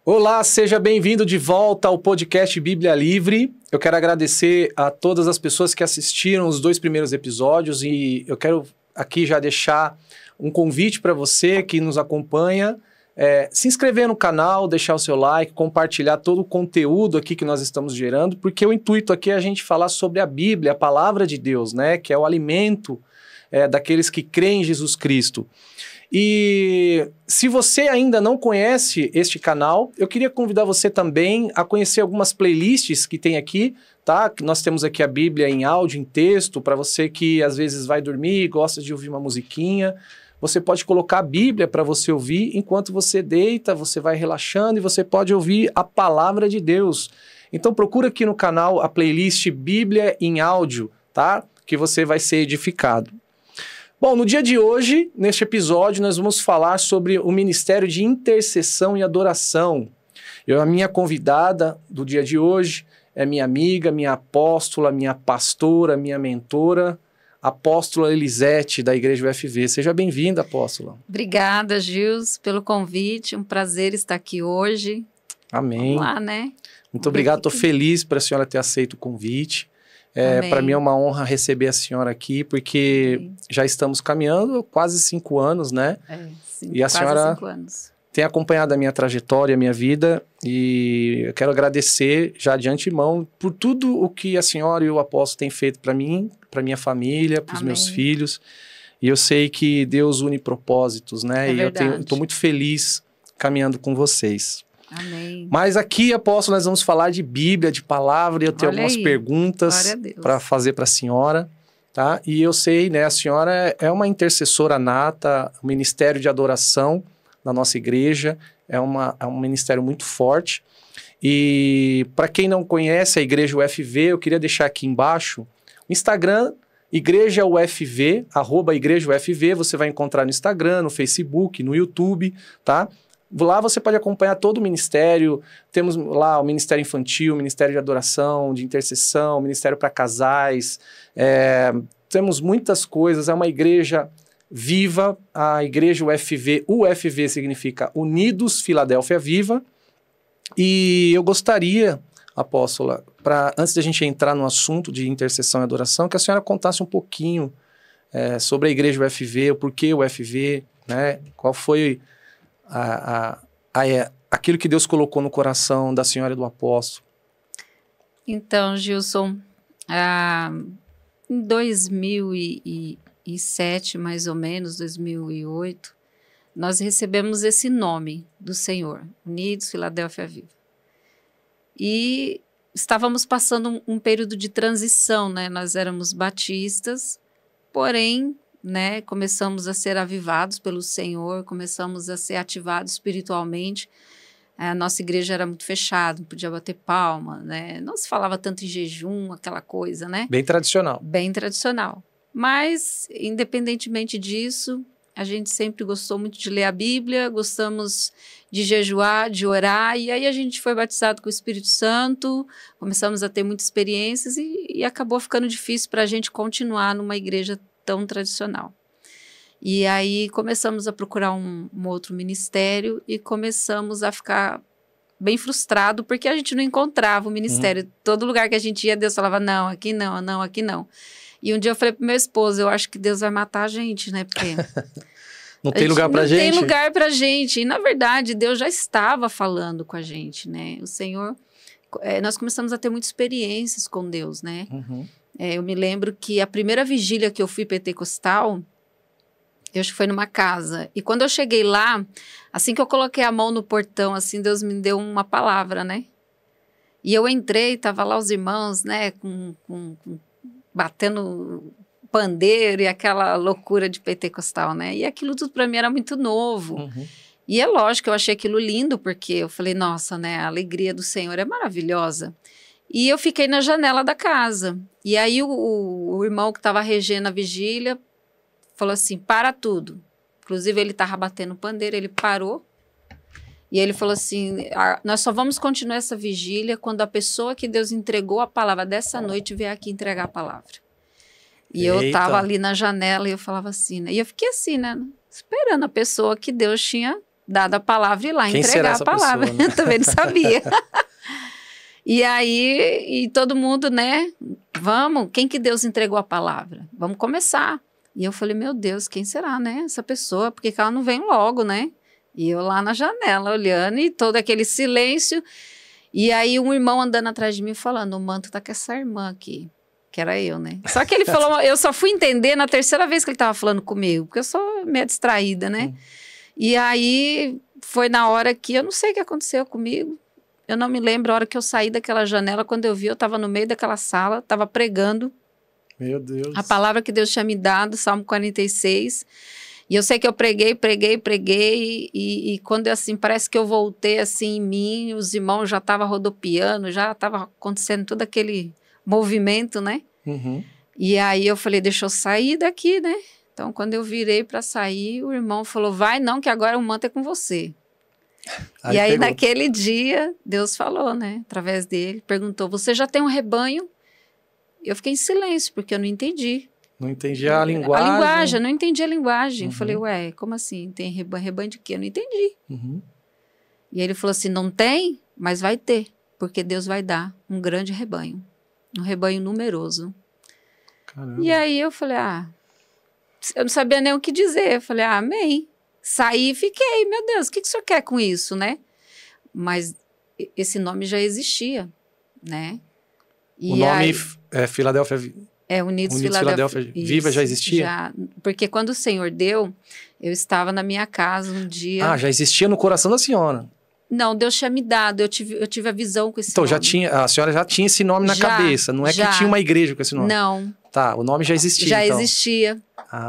Olá, seja bem-vindo de volta ao podcast Bíblia Livre. Eu quero agradecer a todas as pessoas que assistiram os 2 primeiros episódios e eu quero aqui já deixar um convite para você que nos acompanha, se inscrever no canal, deixar o seu like, compartilhar todo o conteúdo aqui que nós estamos gerando, porque o intuito aqui é a gente falar sobre a Bíblia, a palavra de Deus, né, que é o alimento daqueles que creem em Jesus Cristo. E se você ainda não conhece este canal, eu queria convidar você também a conhecer algumas playlists que tem aqui, tá? Nós temos aqui a Bíblia em áudio, em texto, para você que às vezes vai dormir e gosta de ouvir uma musiquinha. Você pode colocar a Bíblia para você ouvir enquanto você deita, você vai relaxando e você pode ouvir a palavra de Deus. Então procura aqui no canal a playlist Bíblia em áudio, tá? Que você vai ser edificado. Bom, no dia de hoje, neste episódio, nós vamos falar sobre o ministério de intercessão e adoração. A minha convidada do dia de hoje é minha amiga, minha apóstola, minha pastora, minha mentora, apóstola Elisete, da Igreja UFV. Seja bem-vinda, apóstola. Obrigada, Gils, pelo convite. Um prazer estar aqui hoje. Amém. Vamos lá, né? Muito obrigado, estou feliz por a senhora ter aceito o convite. Para mim é uma honra receber a senhora aqui, porque já estamos caminhando quase 5 anos, né? Sim, e a senhora 5 anos. Tem acompanhado a minha trajetória, a minha vida, e eu quero agradecer já de antemão por tudo o que a senhora e o apóstolo têm feito para mim, para minha família, para os meus filhos. E eu sei que Deus une propósitos, né? E eu estou muito feliz caminhando com vocês. Amém. Mas aqui, apóstolo, nós vamos falar de Bíblia, de palavra, e eu tenho algumas perguntas para fazer para a senhora, tá? E eu sei, né, a senhora é uma intercessora nata, um ministério de adoração na nossa igreja, é um ministério muito forte. E para quem não conhece a Igreja UFV, eu queria deixar aqui embaixo o Instagram, Igreja UFV, @Igreja UFV, você vai encontrar no Instagram, no Facebook, no YouTube, tá? Lá você pode acompanhar todo o ministério, temos lá o ministério infantil, o ministério de adoração, de intercessão, o ministério para casais, temos muitas coisas, é uma igreja viva, a Igreja UFV, UFV significa Unidos Filadélfia Viva, e eu gostaria, apóstola, antes da gente entrar no assunto de intercessão e adoração, que a senhora contasse um pouquinho sobre a Igreja UFV, o porquê o UFV, né, qual foi aquilo que Deus colocou no coração da senhora e do apóstolo. Então, Gilson, em 2007, mais ou menos, 2008, nós recebemos esse nome do Senhor, Unidos Filadélfia Viva. E estávamos passando um período de transição, né? Nós éramos batistas, porém, né, começamos a ser avivados pelo Senhor, começamos a ser ativados espiritualmente. A nossa igreja era muito fechada, não podia bater palma, né? Não se falava tanto em jejum, aquela coisa, né? Bem tradicional. Bem tradicional. Mas, independentemente disso, a gente sempre gostou muito de ler a Bíblia, gostamos de jejuar, de orar, e aí a gente foi batizado com o Espírito Santo, começamos a ter muitas experiências e acabou ficando difícil para a gente continuar numa igreja tão tradicional. E aí começamos a procurar um outro ministério e começamos a ficar bem frustrado porque a gente não encontrava o ministério. Todo lugar que a gente ia, Deus falava, não, aqui não, não, aqui não. E um dia eu falei pro meu esposo, eu acho que Deus vai matar a gente, né? Porque não tem lugar pra gente. Não tem lugar pra gente. E na verdade, Deus já estava falando com a gente, né? O Senhor, nós começamos a ter muitas experiências com Deus, né? Eu me lembro que a primeira vigília que eu fui pentecostal, eu acho que foi numa casa. E quando eu cheguei lá, assim que eu coloquei a mão no portão, assim, Deus me deu uma palavra, né? E eu entrei, tava lá os irmãos, né, batendo pandeiro e aquela loucura de pentecostal, né? E aquilo tudo para mim era muito novo. E é lógico, eu achei aquilo lindo, porque eu falei, nossa, né, a alegria do Senhor é maravilhosa. E eu fiquei na janela da casa. E aí o irmão que estava regendo a vigília falou assim, para tudo. Inclusive ele estava batendo pandeiro, ele parou. E ele falou assim, nós só vamos continuar essa vigília quando a pessoa que Deus entregou a palavra dessa noite vier aqui entregar a palavra. E eu estava ali na janela e eu falava assim, né? E eu fiquei assim, né? Esperando a pessoa que Deus tinha dado a palavra e ir lá Quem entregar será a essa palavra. pessoa, né? Eu também não sabia. E aí, e todo mundo, né? Vamos, quem que Deus entregou a palavra? Vamos começar. E eu falei, meu Deus, quem será, né? Essa pessoa, porque ela não vem logo, né? E eu lá na janela, olhando, e todo aquele silêncio. E aí um irmão andando atrás de mim, falando, o manto tá com essa irmã aqui. Que era eu, né? Só que ele falou, eu só fui entender na terceira vez que ele tava falando comigo, porque eu sou meio distraída, né? E aí, foi na hora que, eu não sei o que aconteceu comigo, eu não me lembro a hora que eu saí daquela janela, quando eu vi, eu estava no meio daquela sala, estava pregando. Meu Deus. A palavra que Deus tinha me dado, Salmo 46. E eu sei que eu preguei, e quando assim, parece que eu voltei assim em mim, os irmãos já estavam rodopiando, já estava acontecendo todo aquele movimento, né? Uhum. E aí eu falei, deixa eu sair daqui, né? Então, quando eu virei para sair, o irmão falou, vai não, que agora o manto é com você. E aí, pegou. naquele dia, Deus falou, né? Através dele, perguntou, você já tem um rebanho? Eu fiquei em silêncio, porque eu não entendi. Não entendi a linguagem. A linguagem, eu não entendi a linguagem. Uhum. Falei, ué, como assim? Tem rebanho? Rebanho de quê? Eu não entendi. Uhum. E aí ele falou assim, não tem, mas vai ter, porque Deus vai dar um grande rebanho. Um rebanho numeroso. Caramba. E aí eu falei, eu não sabia nem o que dizer. Eu falei, amém. Saí e fiquei, meu Deus, o que o senhor quer com isso, né? Mas esse nome já existia, né? E o nome aí, é Filadélfia... Unidos Filadélfia Viva já existia? Já, porque quando o Senhor deu, eu estava na minha casa um dia... já existia no coração da senhora. Não, Deus tinha me dado, eu tive a visão com esse então, nome. A senhora já tinha esse nome na cabeça, não é que tinha uma igreja com esse nome? Não. Tá, o nome já existia, Já então. existia.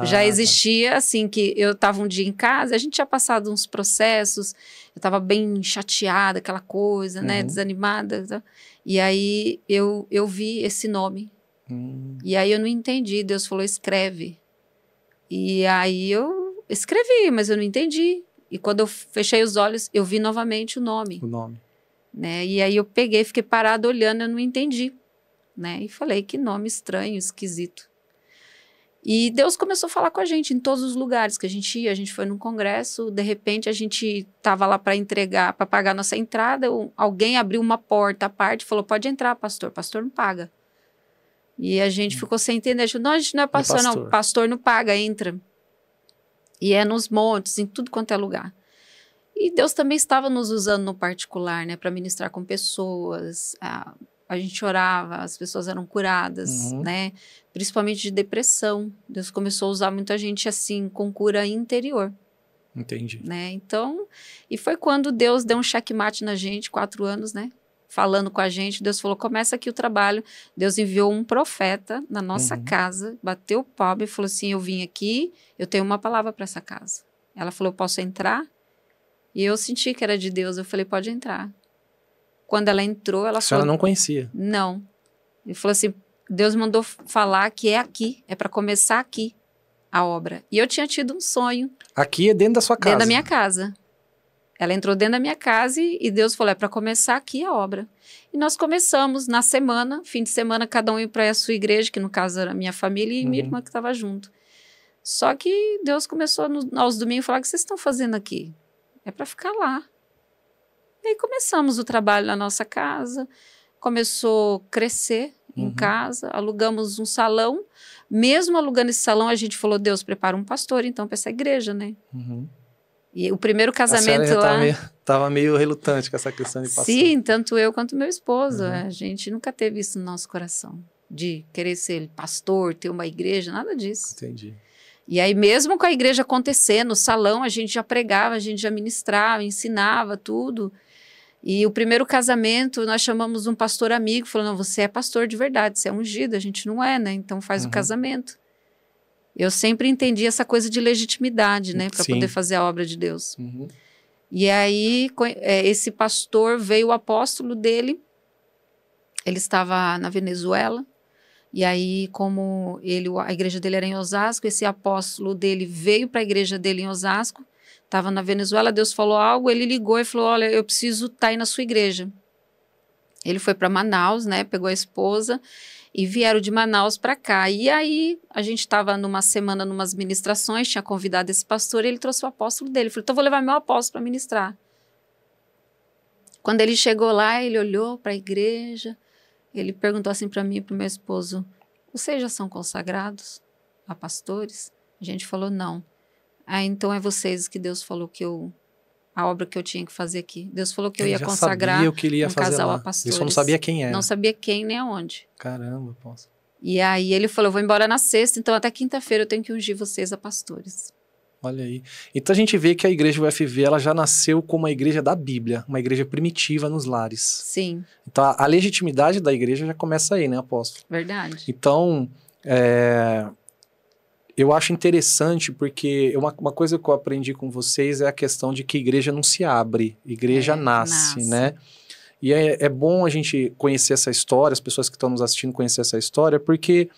Já existia, assim, que eu estava um dia em casa, a gente tinha passado uns processos, eu estava bem chateada, aquela coisa, né, desanimada. Tá? E aí eu vi esse nome. E aí eu não entendi, Deus falou, escreve. E aí eu escrevi, mas eu não entendi. E quando eu fechei os olhos, eu vi novamente o nome. O nome. Né? E aí eu peguei, fiquei parada olhando, eu não entendi. Né? E falei, que nome estranho, esquisito. E Deus começou a falar com a gente em todos os lugares que a gente foi num congresso, de repente a gente estava lá para entregar, para pagar nossa entrada, alguém abriu uma porta à parte e falou, pode entrar, pastor não paga. E a gente ficou sem entender, não, a gente não é pastor, não, pastor não paga, entra. E é nos montes, em tudo quanto é lugar. E Deus também estava nos usando no particular, né, para ministrar com pessoas. A gente orava, as pessoas eram curadas, né, principalmente de depressão. Deus começou a usar muita gente assim, com cura interior. Entendi. Né, então, e foi quando Deus deu um checkmate na gente, 4 anos, né, falando com a gente, Deus falou, começa aqui o trabalho. Deus enviou um profeta na nossa casa, bateu o pau e falou assim, eu vim aqui, eu tenho uma palavra para essa casa. Ela falou, posso entrar? E eu senti que era de Deus, eu falei, pode entrar. Quando ela entrou, ela falou... A senhora não conhecia? Não. Ele falou assim, Deus mandou falar que é aqui, é para começar aqui a obra. E eu tinha tido um sonho. Aqui é dentro da sua casa? Dentro da minha casa. Ela entrou dentro da minha casa e Deus falou, é para começar aqui a obra. E nós começamos na semana, fim de semana, cada um ia para a sua igreja, que no caso era a minha família e minha irmã que estava junto. Só que Deus começou aos domingos a falar, o que vocês estão fazendo aqui? É para ficar lá. E aí começamos o trabalho na nossa casa, começou a crescer em casa, alugamos um salão. Mesmo alugando esse salão, a gente falou, Deus, prepara um pastor então para essa igreja, né? E o primeiro casamento lá... Estava meio relutante com essa questão de pastor. Sim, tanto eu quanto meu esposo. A gente nunca teve isso no nosso coração, de querer ser pastor, ter uma igreja, nada disso. Entendi. E aí mesmo com a igreja acontecendo, no salão, a gente já pregava, a gente já ministrava, ensinava tudo. E o primeiro casamento, nós chamamos um pastor amigo, falou, não, você é pastor de verdade, você é ungido, a gente não é, né? Então faz o casamento. Eu sempre entendi essa coisa de legitimidade, né? Para poder fazer a obra de Deus. E aí, esse pastor, veio o apóstolo dele, ele estava na Venezuela, e aí, como a igreja dele era em Osasco, esse apóstolo dele veio para a igreja dele em Osasco, estava na Venezuela, Deus falou algo, ele ligou e falou, olha, eu preciso estar aí na sua igreja. Ele foi para Manaus, né, pegou a esposa e vieram de Manaus para cá. E aí, a gente estava numa semana, numas ministrações, tinha convidado esse pastor, e ele trouxe o apóstolo dele. Falei, então vou levar meu apóstolo para ministrar. Quando ele chegou lá, ele olhou para a igreja, ele perguntou assim para mim e para o meu esposo, vocês já são consagrados a pastores? A gente falou, não. Ah, então é vocês que Deus falou que a obra que eu tinha que fazer aqui. Deus falou que eu ia consagrar o que ele ia fazer casal lá. a pastores. Ele só não sabia quem era. Não sabia quem nem aonde. Caramba, posso. E aí ele falou, eu vou embora na sexta, então até quinta-feira eu tenho que ungir vocês a pastores. Olha aí. Então a gente vê que a igreja UFV, ela já nasceu como uma igreja da Bíblia, uma igreja primitiva nos lares. Sim. Então a legitimidade da igreja já começa aí, né, apóstolo? Verdade. Então, eu acho interessante porque uma coisa que eu aprendi com vocês é a questão de que igreja não se abre, igreja nasce, né? E é bom a gente conhecer essa história, as pessoas que estão nos assistindo conhecer essa história, porque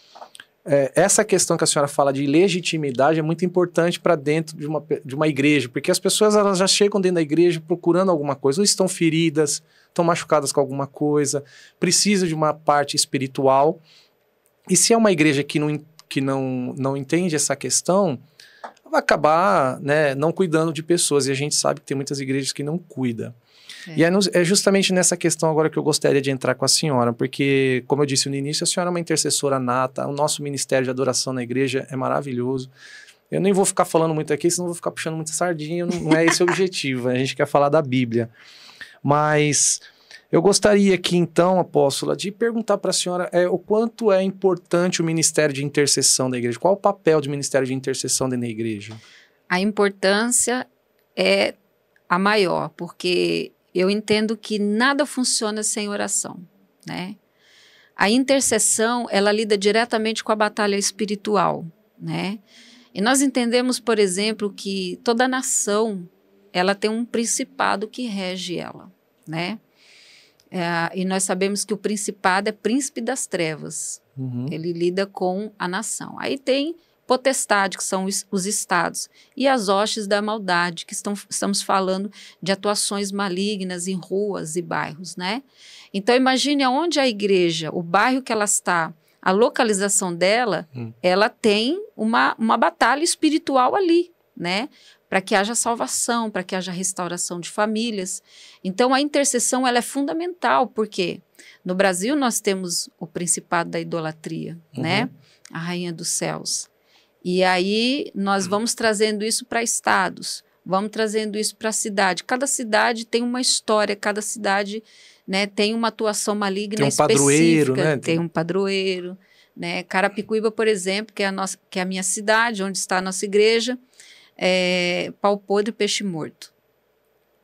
essa questão que a senhora fala de legitimidade é muito importante para dentro de uma igreja, porque as pessoas elas já chegam dentro da igreja procurando alguma coisa, ou estão feridas, estão machucadas com alguma coisa, precisam de uma parte espiritual, e se é uma igreja que não entende essa questão, vai acabar, né, não cuidando de pessoas, e a gente sabe que tem muitas igrejas que não cuidam. E é justamente nessa questão agora que eu gostaria de entrar com a senhora, porque, como eu disse no início, a senhora é uma intercessora nata, o nosso ministério de adoração na igreja é maravilhoso. Eu nem vou ficar falando muito aqui, senão vou ficar puxando muita sardinha, não é esse o objetivo, a gente quer falar da Bíblia. Mas eu gostaria aqui então, apóstola, de perguntar para a senhora o quanto é importante o ministério de intercessão da igreja, qual o papel do ministério de intercessão dentro da igreja? A importância é a maior, porque eu entendo que nada funciona sem oração, né? A intercessão, ela lida diretamente com a batalha espiritual, né? E nós entendemos, por exemplo, que toda nação, ela tem um principado que rege ela, né? E nós sabemos que o principado é príncipe das trevas. Ele lida com a nação. Aí tem potestade, que são os estados, e as hostes da maldade, que estamos falando de atuações malignas em ruas e bairros, né? Então, imagine aonde a igreja, o bairro que ela está, a localização dela, ela tem uma batalha espiritual ali, né? Para que haja salvação, para que haja restauração de famílias. Então, a intercessão ela é fundamental, porque no Brasil nós temos o principado da idolatria, né? A rainha dos céus. E aí nós vamos trazendo isso para estados, vamos trazendo isso para a cidade. Cada cidade tem uma história, cada cidade, né, tem uma atuação maligna específica. Padroeiro, né? Tem um padroeiro, né? Carapicuíba, por exemplo, que é a minha cidade, onde está a nossa igreja, pau podre, peixe morto.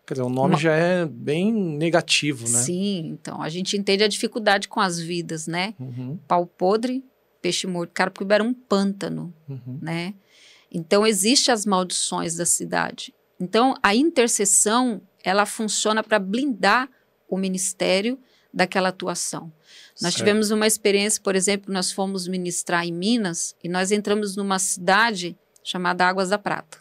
Quer dizer, o nome já é bem negativo, né? Sim, então a gente entende a dificuldade com as vidas, né? Pau podre, peixe morto. Carapicuíba era um pântano, né? Então, existem as maldições da cidade. Então, a intercessão, ela funciona para blindar o ministério daquela atuação. Nós tivemos uma experiência, por exemplo, nós fomos ministrar em Minas e nós entramos numa cidade chamada Águas da Prata.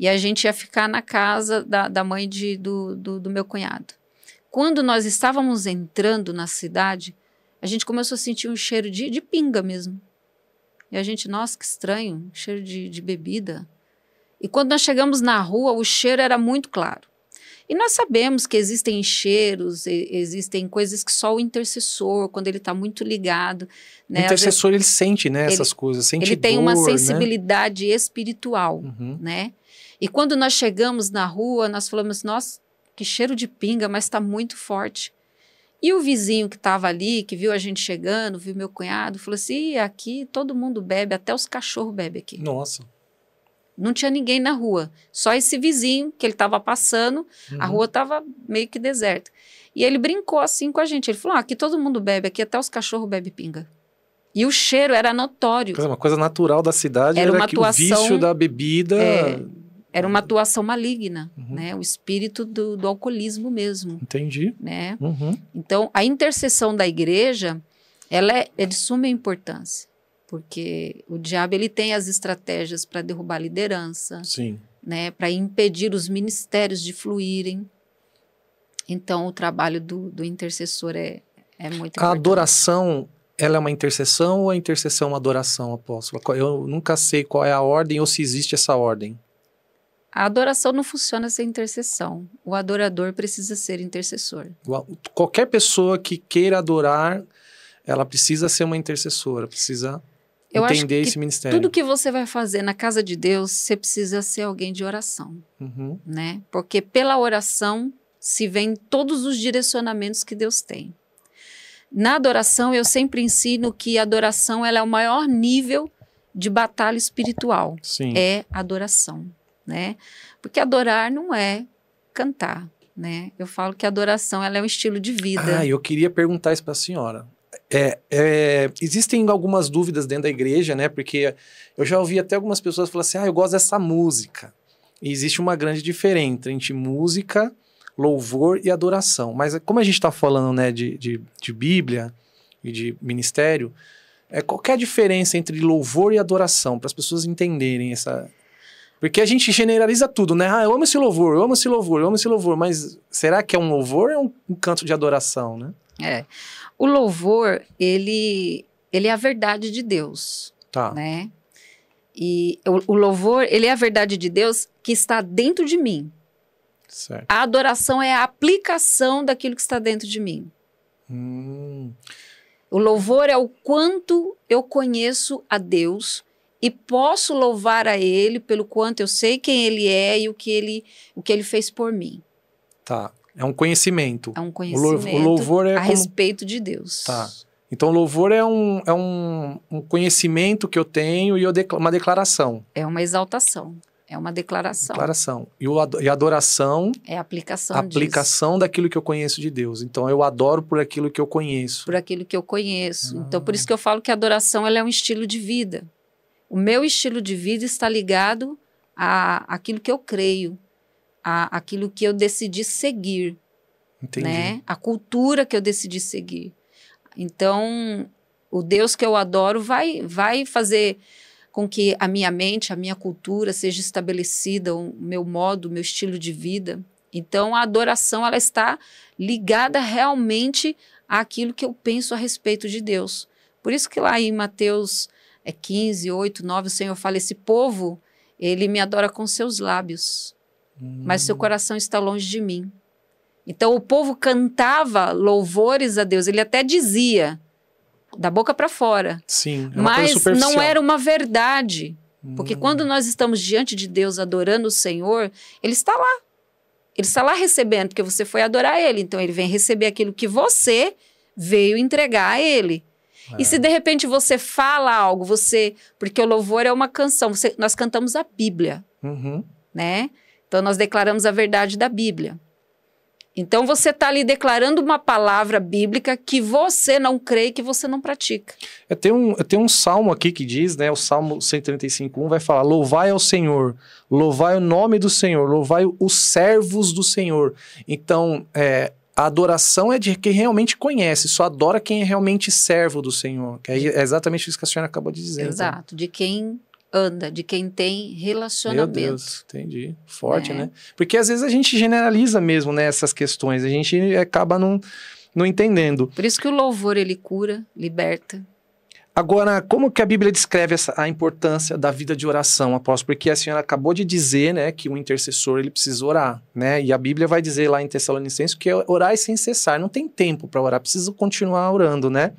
E a gente ia ficar na casa da mãe do meu cunhado. Quando nós estávamos entrando na cidade, a gente começou a sentir um cheiro de pinga mesmo. E a gente, nossa, que estranho, cheiro de bebida. E quando nós chegamos na rua, o cheiro era muito claro. E nós sabemos que existem cheiros, existem coisas que só o intercessor, quando ele está muito ligado... Né, o intercessor, ele sente, né, essas coisas, sente dor, ele tem uma sensibilidade espiritual, né? E quando nós chegamos na rua, nós falamos, nossa, que cheiro de pinga, mas está muito forte. E o vizinho que estava ali, que viu a gente chegando, viu meu cunhado, falou assim, aqui todo mundo bebe, até os cachorros bebem aqui. Nossa. Não tinha ninguém na rua, só esse vizinho que ele estava passando, a rua estava meio que deserta. E ele brincou assim com a gente, ele falou, aqui todo mundo bebe, aqui até os cachorros bebem pinga. E o cheiro era notório. Uma coisa natural da cidade era que o vício da bebida... Era uma atuação maligna, né? O espírito do alcoolismo mesmo. Entendi. Né? Então, a intercessão da igreja, ela é de suma importância, porque o diabo ele tem as estratégias para derrubar a liderança, né? Para impedir os ministérios de fluírem. Então, o trabalho do intercessor é muito importante. A adoração, ela é uma intercessão ou a intercessão é uma adoração, apóstolo? Eu nunca sei qual é a ordem ou se existe essa ordem. A adoração não funciona sem intercessão. O adorador precisa ser intercessor. Qualquer pessoa que queira adorar, ela precisa ser uma intercessora, precisa entender esse ministério. Tudo que você vai fazer na casa de Deus, você precisa ser alguém de oração, né? Porque pela oração se vêem todos os direcionamentos que Deus tem. Na adoração, eu sempre ensino que a adoração ela é o maior nível de batalha espiritual. Sim. É adoração, né? Porque adorar não é cantar, né? Eu falo que a adoração ela é um estilo de vida. Eu queria perguntar isso para a senhora. Existem algumas dúvidas dentro da igreja, né? Porque eu já ouvi até algumas pessoas falar assim, eu gosto dessa música. E existe uma grande diferença entre música, louvor e adoração. Mas como a gente está falando, né, de Bíblia e de ministério, qual que é a diferença entre louvor e adoração? Para as pessoas entenderem essa... Porque a gente generaliza tudo, né? Eu amo esse louvor, eu amo esse louvor, eu amo esse louvor. Mas será que é um louvor ou é um canto de adoração, né? O louvor, ele é a verdade de Deus, tá, né? E o louvor, ele é a verdade de Deus que está dentro de mim. Certo. A adoração é a aplicação daquilo que está dentro de mim. O louvor é o quanto eu conheço a Deus e posso louvar a Ele pelo quanto eu sei quem Ele é e o que Ele fez por mim. Tá. É um conhecimento. É um conhecimento o louvor é a respeito de Deus. Tá. Então, o louvor é um conhecimento que eu tenho e uma declaração. É uma exaltação. É uma declaração. E a adoração... É a aplicação disso. A aplicação daquilo que eu conheço de Deus. Então, eu adoro por aquilo que eu conheço. Por aquilo que eu conheço. Então, por isso que eu falo que a adoração ela é um estilo de vida. O meu estilo de vida está ligado àquilo que eu creio. Aquilo que eu decidi seguir. Entendi. Né? A cultura que eu decidi seguir. Então, o Deus que eu adoro vai fazer com que a minha mente, a minha cultura seja estabelecida, o meu modo, o meu estilo de vida. Então, a adoração ela está ligada realmente àquilo que eu penso a respeito de Deus. Por isso que lá em Mateus 15, 8, 9, o Senhor fala, esse povo, ele me adora com seus lábios, mas seu coração está longe de mim. Então, o povo cantava louvores a Deus, ele até dizia, da boca para fora. Sim, mas não era uma verdade. Porque quando nós estamos diante de Deus adorando o Senhor, Ele está lá. Ele está lá recebendo, porque você foi adorar Ele. Então, Ele vem receber aquilo que você veio entregar a Ele. E se de repente você fala algo, porque o louvor é uma canção, nós cantamos a Bíblia, né? Então, nós declaramos a verdade da Bíblia. Então, você está ali declarando uma palavra bíblica que você não crê e que você não pratica. Eu tenho um salmo aqui que diz, né? O Salmo 135:1 vai falar, louvai ao Senhor, louvai o nome do Senhor, louvai os servos do Senhor. Então, a adoração é de quem realmente conhece, só adora quem é realmente servo do Senhor. Que é exatamente isso que a senhora acabou de dizer. Exato, então. de quem anda, de quem tem relacionamento. Meu Deus, entendi. Forte, né? Porque às vezes a gente generaliza mesmo, né, essas questões, a gente acaba não entendendo. Por isso que o louvor, ele cura, liberta. Agora, como que a Bíblia descreve a importância da vida de oração, apóstolo? Porque a senhora acabou de dizer, né, que o intercessor, ele precisa orar, né? E a Bíblia vai dizer lá em Tessalonicenses que é orar sem cessar, não tem tempo para orar, precisa continuar orando, né?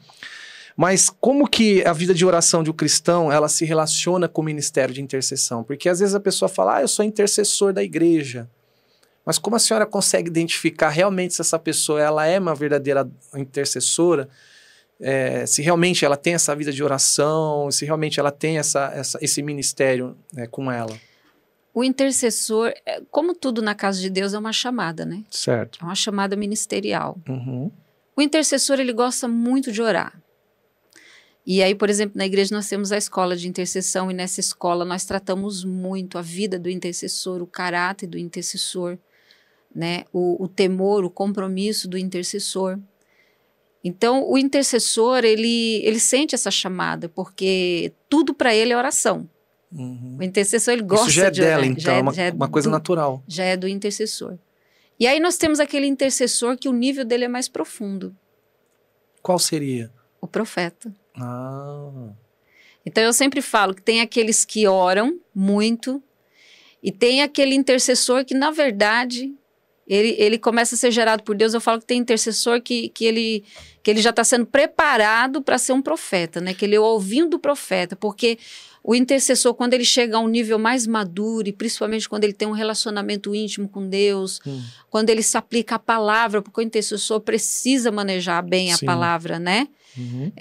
Mas como que a vida de oração de um cristão, ela se relaciona com o ministério de intercessão? Porque às vezes a pessoa fala, eu sou intercessor da igreja. Mas como a senhora consegue identificar realmente se essa pessoa ela é uma verdadeira intercessora? Se realmente ela tem essa vida de oração, se realmente ela tem esse ministério, né, com ela? O intercessor, como tudo na casa de Deus, é uma chamada, né? Certo. É uma chamada ministerial. O intercessor, ele gosta muito de orar. E aí, por exemplo, na igreja nós temos a escola de intercessão e nessa escola nós tratamos muito a vida do intercessor, o caráter do intercessor, né? O temor, o compromisso do intercessor. Então, o intercessor, ele sente essa chamada, porque tudo para ele é oração. O intercessor, ele gosta de orar. Isso já é dela, então, é uma coisa natural. Já é do intercessor. E aí nós temos aquele intercessor que o nível dele é mais profundo. Qual seria? O profeta. Ah. Então, eu sempre falo que tem aqueles que oram muito e tem aquele intercessor que, na verdade, ele começa a ser gerado por Deus. Eu falo que tem intercessor que ele já está sendo preparado para ser um profeta, né? Que ele é o ovinho do profeta, porque o intercessor, quando ele chega a um nível mais maduro, e principalmente quando ele tem um relacionamento íntimo com Deus, quando ele se aplica à palavra, porque o intercessor precisa manejar bem a palavra, né? Uhum.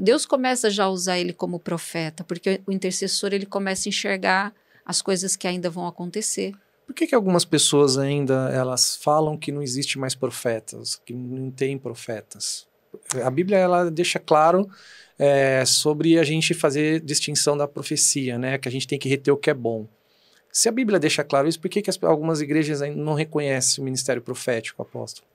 Deus começa já a usar ele como profeta, porque o intercessor ele começa a enxergar as coisas que ainda vão acontecer. Por que algumas pessoas ainda elas falam que não existe mais profetas, que não tem profetas? A Bíblia ela deixa claro sobre a gente fazer distinção da profecia, né? Que a gente tem que reter o que é bom. Se a Bíblia deixa claro isso, por que algumas igrejas ainda não reconhecem o ministério profético, apóstolo?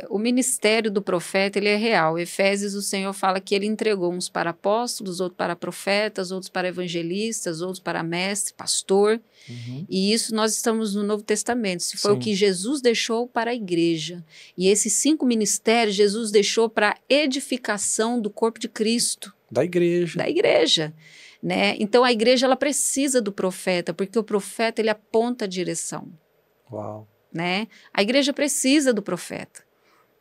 O ministério do profeta, ele é real. Efésios, o Senhor fala que ele entregou uns para apóstolos, outros para profetas, outros para evangelistas, outros para mestre, pastor. Uhum. E isso nós estamos no Novo Testamento. Se foi o que Jesus deixou para a igreja. E esses 5 ministérios, Jesus deixou para a edificação do corpo de Cristo. Da igreja. Da igreja. Né? Então, a igreja ela precisa do profeta, porque o profeta ele aponta a direção. Uau. Né? A igreja precisa do profeta.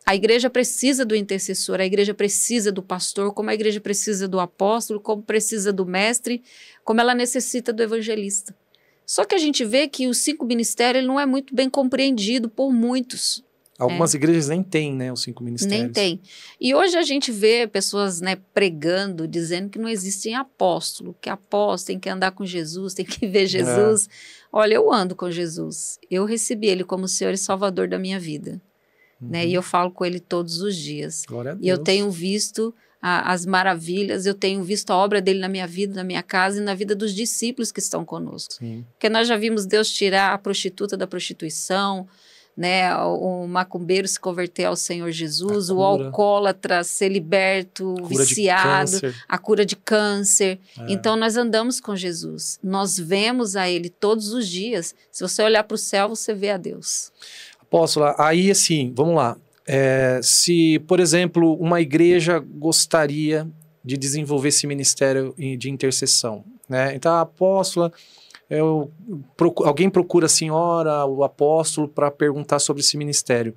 A igreja precisa do intercessor, a igreja precisa do pastor, como a igreja precisa do apóstolo, como precisa do mestre, como ela necessita do evangelista. Só que a gente vê que os 5 ministérios ele não é muito bem compreendido por muitos. Algumas igrejas nem têm, né, os 5 ministérios. Nem tem. E hoje a gente vê pessoas, né, pregando, dizendo que não existem apóstolo, que apóstolo tem que andar com Jesus, tem que ver Jesus. Olha, eu ando com Jesus. Eu recebi ele como Senhor e Salvador da minha vida. Né? E eu falo com ele todos os dias. Glória a Deus. E eu tenho visto as maravilhas, eu tenho visto a obra dele na minha vida, na minha casa e na vida dos discípulos que estão conosco. Sim. Porque nós já vimos Deus tirar a prostituta da prostituição, né? O macumbeiro se converter ao Senhor Jesus, o alcoólatra ser liberto, viciado, a cura de câncer. Então nós andamos com Jesus, nós vemos a ele todos os dias. Se você olhar para o céu, você vê a Deus. Apóstola, aí assim, vamos lá. Se, por exemplo, uma igreja gostaria de desenvolver esse ministério de intercessão, né? Então a apóstola, alguém procura a senhora, o apóstolo, para perguntar sobre esse ministério.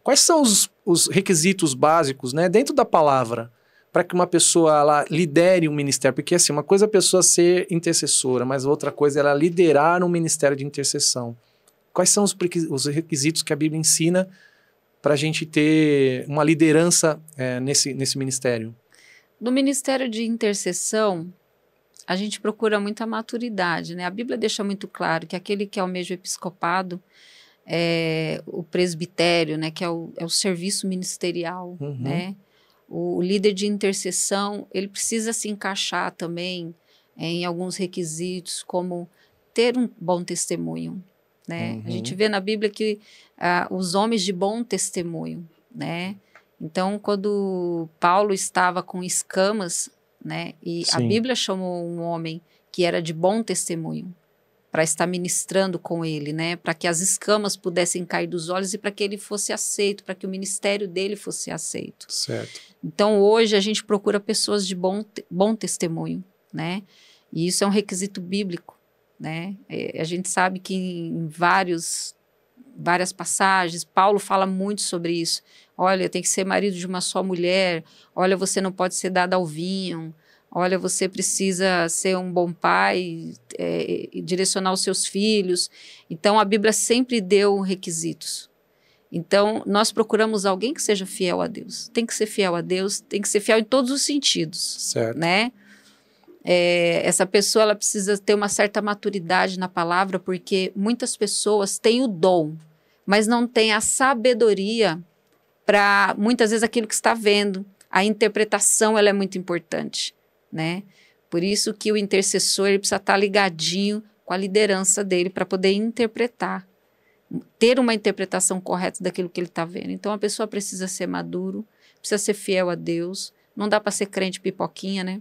Quais são os requisitos básicos, né, dentro da palavra, para que uma pessoa ela lidere um ministério? Porque assim, uma coisa é a pessoa ser intercessora, mas outra coisa é ela liderar um ministério de intercessão. Quais são os requisitos que a Bíblia ensina para a gente ter uma liderança nesse ministério? No ministério de intercessão, a gente procura muita maturidade, né? A Bíblia deixa muito claro que aquele que almeja o episcopado, o presbitério, né? Que é o serviço ministerial, né? O líder de intercessão, ele precisa se encaixar também em alguns requisitos, como ter um bom testemunho, né? A gente vê na Bíblia que os homens de bom testemunho, né? Então, quando Paulo estava com escamas, né? E a Bíblia chamou um homem que era de bom testemunho para estar ministrando com ele, né? Para que as escamas pudessem cair dos olhos e para que ele fosse aceito, para que o ministério dele fosse aceito. Certo. Então, hoje a gente procura pessoas de bom testemunho, né? E isso é um requisito bíblico, né? A gente sabe que em várias passagens, Paulo fala muito sobre isso. Olha, tem que ser marido de uma só mulher. Olha, você não pode ser dado ao vinho. Olha, você precisa ser um bom pai, e direcionar os seus filhos. Então, a Bíblia sempre deu requisitos. Então, nós procuramos alguém que seja fiel a Deus. Tem que ser fiel a Deus, tem que ser fiel em todos os sentidos. Certo. Né? Essa pessoa ela precisa ter uma certa maturidade na palavra, porque muitas pessoas têm o dom, mas não têm a sabedoria para, muitas vezes, aquilo que está vendo. A interpretação ela é muito importante, né? Por isso que o intercessor ele precisa estar ligadinho com a liderança dele para poder interpretar, ter uma interpretação correta daquilo que ele está vendo. Então, a pessoa precisa ser maduro, precisa ser fiel a Deus. Não dá para ser crente pipoquinha, né?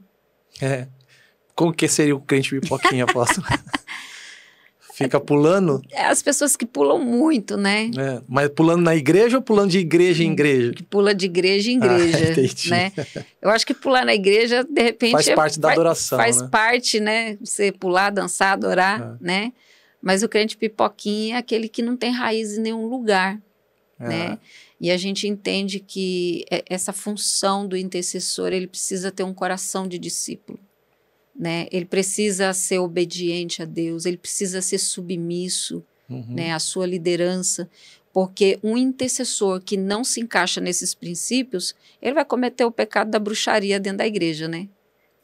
Como que seria o crente pipoquinha, apóstolo? Fica pulando? As pessoas que pulam muito, né? Mas pulando na igreja ou pulando de igreja em igreja? Que pula de igreja em igreja, entendi. né? Eu acho que pular na igreja, de repente... Faz parte da adoração, faz né? parte, né? Você pular, dançar, adorar, né? Mas o crente pipoquinha é aquele que não tem raiz em nenhum lugar, né? E a gente entende que essa função do intercessor, ele precisa ter um coração de discípulo, né? Ele precisa ser obediente a Deus, ele precisa ser submisso, né, à sua liderança, porque um intercessor que não se encaixa nesses princípios, ele vai cometer o pecado da bruxaria dentro da igreja, né?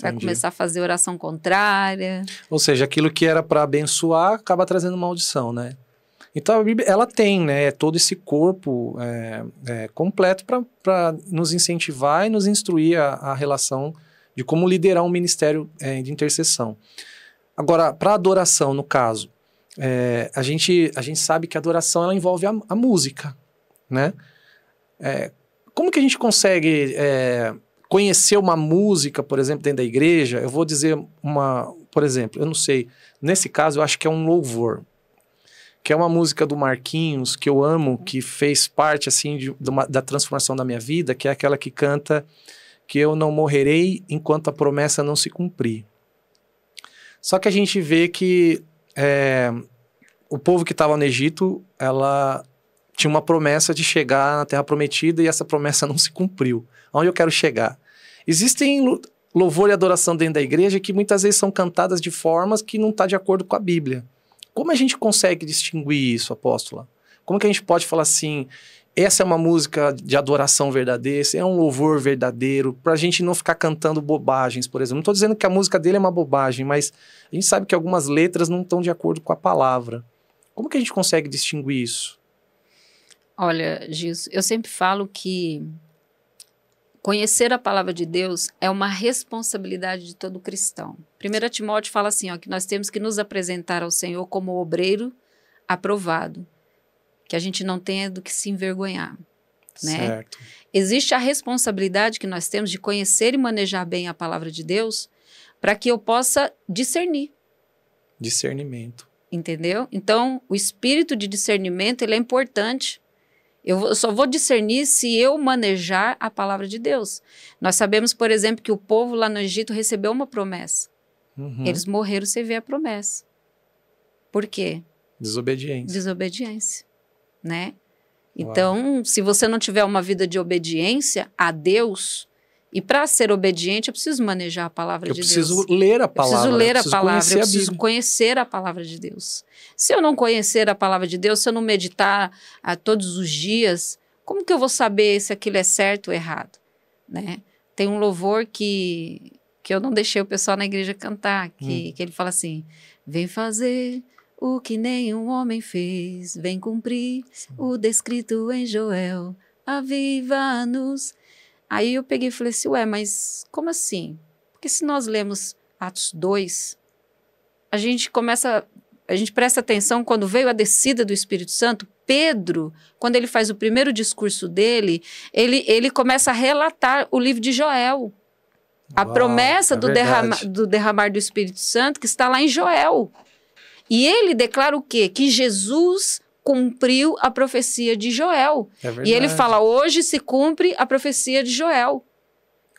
Vai começar a fazer oração contrária. Ou seja, aquilo que era para abençoar acaba trazendo maldição, né? Então a Bíblia, ela tem, né, todo esse corpo completo para nos incentivar e nos instruir a relação de como liderar um ministério de intercessão. Agora, para adoração, no caso, a gente sabe que a adoração ela envolve a música, né? Como que a gente consegue conhecer uma música, por exemplo, dentro da igreja? Eu vou dizer por exemplo, eu não sei, nesse caso eu acho que é um louvor, que é uma música do Marquinhos, que eu amo, que fez parte, assim, da transformação da minha vida, que é aquela que canta que eu não morrerei enquanto a promessa não se cumprir. Só que a gente vê que o povo que estava no Egito, ela tinha uma promessa de chegar na Terra Prometida e essa promessa não se cumpriu. Aonde eu quero chegar? Existem louvor e adoração dentro da igreja que muitas vezes são cantadas de formas que não estão de acordo com a Bíblia. Como a gente consegue distinguir isso, apóstola? Como que a gente pode falar assim, essa é uma música de adoração verdadeira, esse é um louvor verdadeiro, para a gente não ficar cantando bobagens, por exemplo. Não estou dizendo que a música dele é uma bobagem, mas a gente sabe que algumas letras não estão de acordo com a palavra. Como que a gente consegue distinguir isso? Olha, Gilson, eu sempre falo que conhecer a palavra de Deus é uma responsabilidade de todo cristão. 1 Timóteo fala assim, que nós temos que nos apresentar ao Senhor como obreiro aprovado, que a gente não tenha do que se envergonhar, né? Certo. Existe a responsabilidade que nós temos de conhecer e manejar bem a palavra de Deus para que eu possa discernir. Discernimento. Entendeu? Então, o espírito de discernimento, ele é importante. Eu só vou discernir se eu manejar a palavra de Deus. Nós sabemos, por exemplo, que o povo lá no Egito recebeu uma promessa. Eles morreram sem ver a promessa. Por quê? Desobediência. Desobediência, né? Então, se você não tiver uma vida de obediência a Deus, e para ser obediente, eu preciso manejar a palavra de Deus. Eu preciso ler a palavra. Eu preciso ler a palavra, eu preciso Bíblia. conhecer a palavra de Deus. Se eu não conhecer a palavra de Deus, se eu não meditar todos os dias, como que eu vou saber se aquilo é certo ou errado? Né? Tem um louvor que eu não deixei o pessoal na igreja cantar, que ele fala assim, vem fazer o que nenhum homem fez, vem cumprir o descrito em Joel, aviva-nos. Aí eu peguei e falei assim, mas como assim? Porque se nós lemos Atos 2, a gente presta atenção quando veio a descida do Espírito Santo, Pedro, quando ele faz o primeiro discurso dele, ele começa a relatar o livro de Joel. A promessa do derramar do Espírito Santo que está lá em Joel. E ele declara o quê? Que Jesus cumpriu a profecia de Joel. E ele fala, hoje se cumpre a profecia de Joel.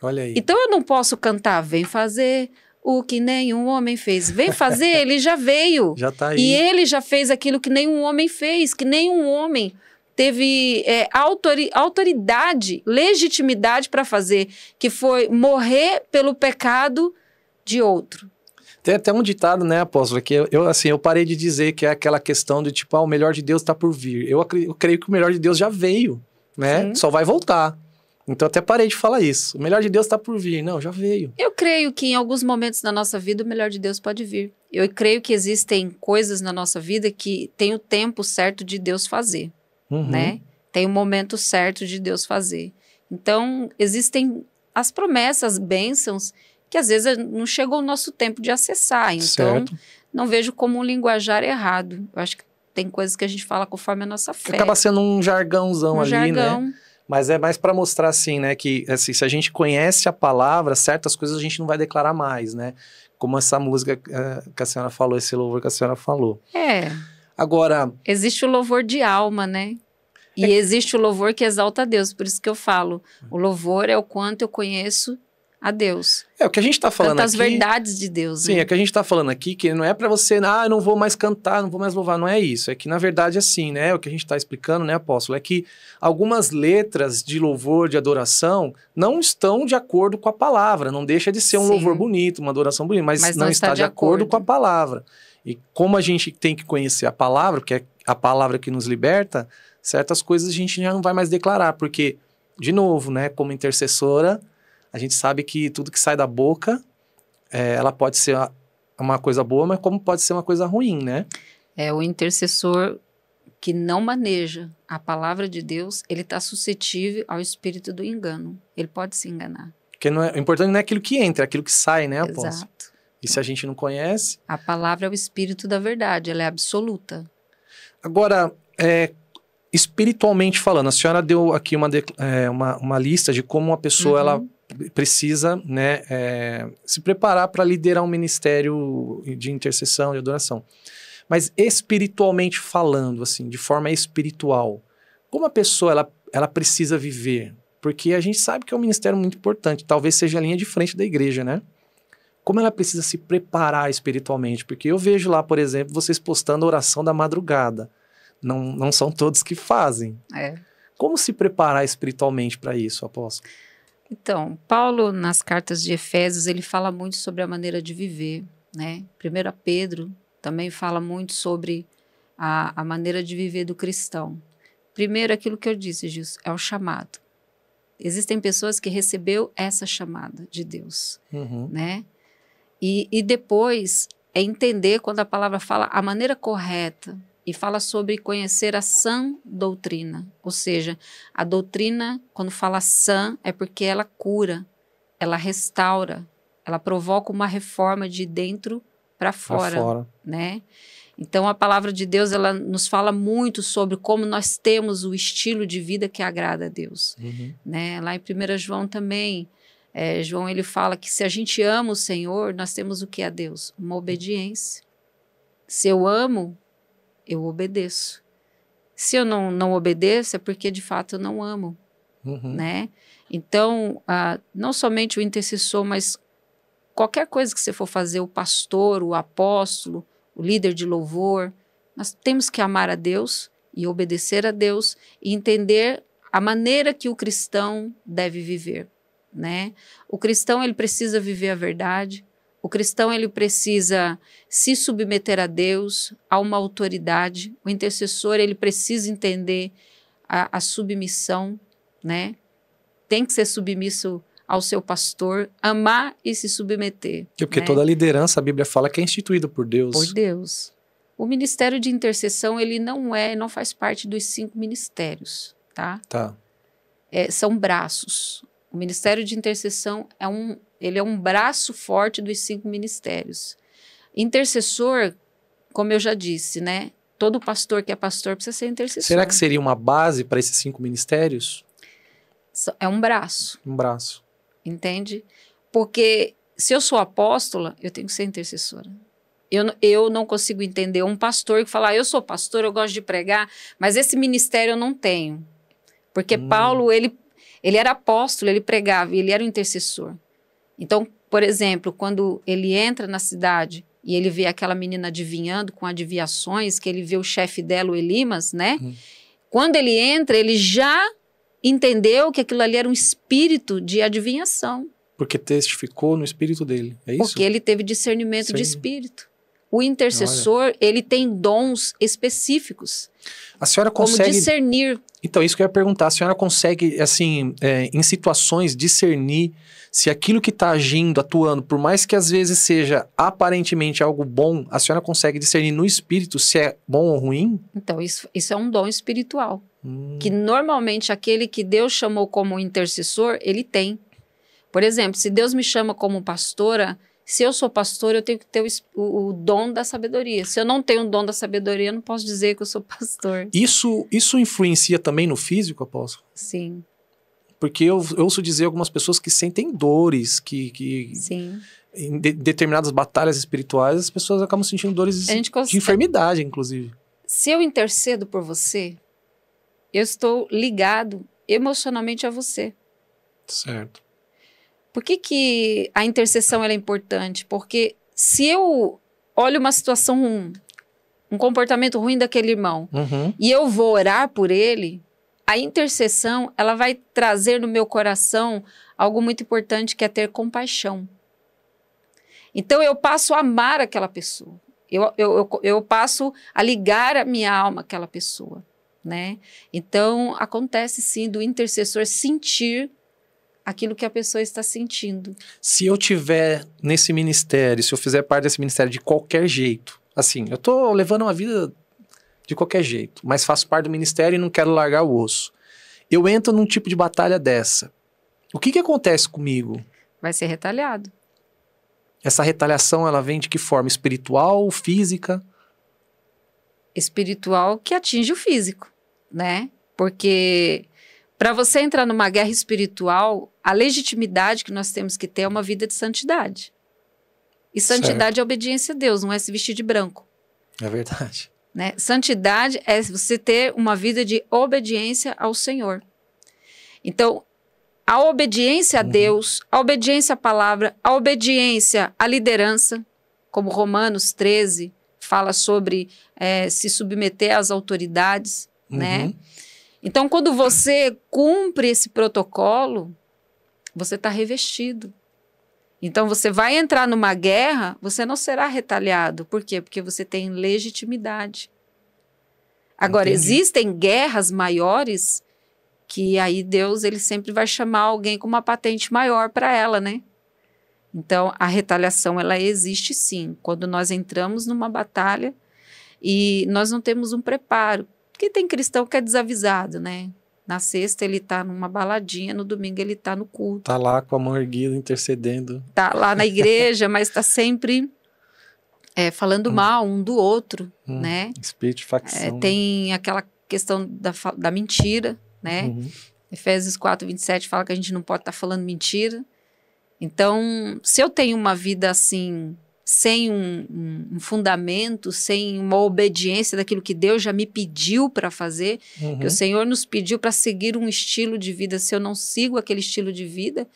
Olha aí. Então eu não posso cantar, vem fazer o que nenhum homem fez. Vem fazer, ele já veio. Já tá aí. E ele já fez aquilo que nenhum homem fez, que nenhum homem teve autoridade, legitimidade para fazer, que foi morrer pelo pecado de outro. Tem até um ditado, né, apóstolo, que eu parei de dizer que é aquela questão de tipo, o melhor de Deus está por vir. Eu creio que o melhor de Deus já veio, né? Sim. Só vai voltar. Então até parei de falar isso. O melhor de Deus está por vir. Não, já veio. Eu creio que em alguns momentos da nossa vida o melhor de Deus pode vir. Eu creio que existem coisas na nossa vida que tem o tempo certo de Deus fazer, né? Tem o momento certo de Deus fazer. Então existem as promessas, as bênçãos, que às vezes não chegou o nosso tempo de acessar. Então, não vejo como um linguajar errado. Eu acho que tem coisas que a gente fala conforme a nossa fé. Acaba sendo um jargãozão ali, né? Mas é mais para mostrar assim, né, que assim, se a gente conhece a palavra, certas coisas a gente não vai declarar mais, né? Como essa música que a senhora falou, esse louvor que a senhora falou. Agora... existe o louvor de alma, né? E existe o louvor que exalta a Deus, por isso que eu falo, o louvor é o quanto eu conheço a Deus. O que a gente está falando tantas aqui... verdades de Deus, sim, né? é que a gente está falando aqui que não é para você, eu não vou mais cantar, não vou mais louvar, não é isso. É que, na verdade, assim, né, o que a gente está explicando, né, apóstolo, é que algumas letras de louvor, de adoração, não estão de acordo com a palavra, não deixa de ser um louvor bonito, uma adoração bonita, mas não está de acordo com a palavra. E como a gente tem que conhecer a palavra, porque é a palavra que nos liberta, certas coisas a gente já não vai mais declarar, porque, de novo, né, como intercessora, a gente sabe que tudo que sai da boca, ela pode ser uma coisa boa, mas como pode ser uma coisa ruim, né? O intercessor que não maneja a palavra de Deus, ele está suscetível ao espírito do engano. Ele pode se enganar. Porque o importante não é aquilo que entra, é aquilo que sai, né, apóstolo? Exato. E se a gente não conhece... a palavra é o espírito da verdade, ela é absoluta. Agora, espiritualmente falando, a senhora deu aqui uma lista de como uma pessoa, ela precisa, né, se preparar para liderar um ministério de intercessão, de adoração. Mas espiritualmente falando, assim, de forma espiritual, como a pessoa ela precisa viver? Porque a gente sabe que é um ministério muito importante, talvez seja a linha de frente da igreja, né? Como ela precisa se preparar espiritualmente? Porque eu vejo lá, por exemplo, vocês postando a oração da madrugada. Não são todos que fazem. Como se preparar espiritualmente para isso, apóstolo? Então, Paulo, nas cartas de Efésios, ele fala muito sobre a maneira de viver, né? 1 Pedro também fala muito sobre a maneira de viver do cristão. Primeiro, aquilo que eu disse, Gilson, é o chamado. Existem pessoas que recebeu essa chamada de Deus, né? E depois é entender quando a palavra fala a maneira correta e fala sobre conhecer a sã doutrina. Ou seja, a doutrina, quando fala sã, é porque ela cura, ela restaura, ela provoca uma reforma de dentro para fora, né? Então, a palavra de Deus, ela nos fala muito sobre como nós temos o estilo de vida que agrada a Deus, né? Lá em 1 João também, João ele fala que se a gente ama o Senhor, nós temos o que a Deus? Uma obediência. Se eu amo, eu obedeço. Se eu não obedeço, é porque de fato eu não amo, né? Então, não somente o intercessor, mas qualquer coisa que você for fazer, o pastor, o apóstolo, o líder de louvor, nós temos que amar a Deus e obedecer a Deus e entender a maneira que o cristão deve viver, né? O cristão, ele precisa viver a verdade. O cristão, ele precisa se submeter a Deus, a uma autoridade. O intercessor, ele precisa entender a submissão, né? Tem que ser submisso ao seu pastor, amar e se submeter. Porque né? toda liderança, a Bíblia fala que é instituída por Deus. Por Deus. O ministério de intercessão, ele não faz parte dos 5 ministérios, tá? Tá. São braços. O ministério de intercessão ele é um braço forte dos 5 ministérios. Intercessor, como eu já disse, né? Todo pastor que é pastor precisa ser intercessor. Será que seria uma base para esses 5 ministérios? É um braço. Um braço. Entende? Porque se eu sou apóstola, eu tenho que ser intercessora. Eu não consigo entender um pastor que fala, eu sou pastor, eu gosto de pregar, mas esse ministério eu não tenho. Porque Paulo, ele era apóstolo, ele pregava, e ele era um intercessor. Então, por exemplo, quando ele entra na cidade e ele vê aquela menina adivinhando com adivinhações, que ele vê o chefe dela, o Elimas, né? Quando ele entra, ele já entendeu que aquilo ali era um espírito de adivinhação. Porque testificou no espírito dele, é isso? Porque ele teve discernimento de espírito. O intercessor, ele tem dons específicos. A senhora consegue... Como discernir. Então, isso que eu ia perguntar. A senhora consegue, assim, em situações, discernir se aquilo que está agindo, atuando, por mais que às vezes seja aparentemente algo bom, a senhora consegue discernir no espírito se é bom ou ruim? Então, isso é um dom espiritual. Que normalmente aquele que Deus chamou como intercessor, ele tem. Por exemplo, se Deus me chama como pastora, se eu sou pastor, eu tenho que ter o dom da sabedoria. Se eu não tenho o dom da sabedoria, eu não posso dizer que eu sou pastor. Isso influencia também no físico, apóstolo? Sim. Porque eu ouço dizer algumas pessoas que sentem dores, Sim. em determinadas batalhas espirituais, as pessoas acabam sentindo dores de enfermidade, inclusive. Se eu intercedo por você, eu estou ligado emocionalmente a você. Certo. Por que a intercessão ela é importante? Porque se eu olho uma situação, um comportamento ruim daquele irmão, e eu vou orar por ele, a intercessão ela vai trazer no meu coração algo muito importante, que é ter compaixão. Então eu passo a amar aquela pessoa. Eu passo a ligar a minha alma àquela pessoa, né? Então acontece sim do intercessor sentir aquilo que a pessoa está sentindo. Se eu tiver nesse ministério, se eu fizer parte desse ministério de qualquer jeito, assim, eu tô levando uma vida de qualquer jeito, mas faço parte do ministério e não quero largar o osso. Eu entro num tipo de batalha dessa. O que acontece comigo? Vai ser retalhado. Essa retaliação, ela vem de que forma? Espiritual, física? Espiritual que atinge o físico, né? Porque para você entrar numa guerra espiritual, a legitimidade que nós temos que ter é uma vida de santidade. E santidade é obediência a Deus, não é se vestir de branco. É verdade. Né? Santidade é você ter uma vida de obediência ao Senhor. Então, a obediência a Deus, a obediência à palavra, a obediência à liderança, como Romanos 13 fala sobre se submeter às autoridades, né? Então, quando você cumpre esse protocolo, você está revestido. Então, você vai entrar numa guerra, você não será retalhado. Por quê? Porque você tem legitimidade. Agora, existem guerras maiores que aí Deus ele sempre vai chamar alguém com uma patente maior para ela, né? Então, a retaliação, ela existe sim. Quando nós entramos numa batalha e nós não temos um preparo. Porque tem cristão que é desavisado, né? Na sexta ele tá numa baladinha, no domingo ele tá no culto. Tá lá com a mão erguida, intercedendo. Tá lá na igreja, mas tá sempre falando mal um do outro, né? Espírito de facção. Tem aquela questão da mentira, né? Efésios 4:27 fala que a gente não pode estar falando mentira. Então, se eu tenho uma vida assim, sem um fundamento, sem uma obediência daquilo que Deus já me pediu para fazer, que o Senhor nos pediu para seguir um estilo de vida, se eu não sigo aquele estilo de vida,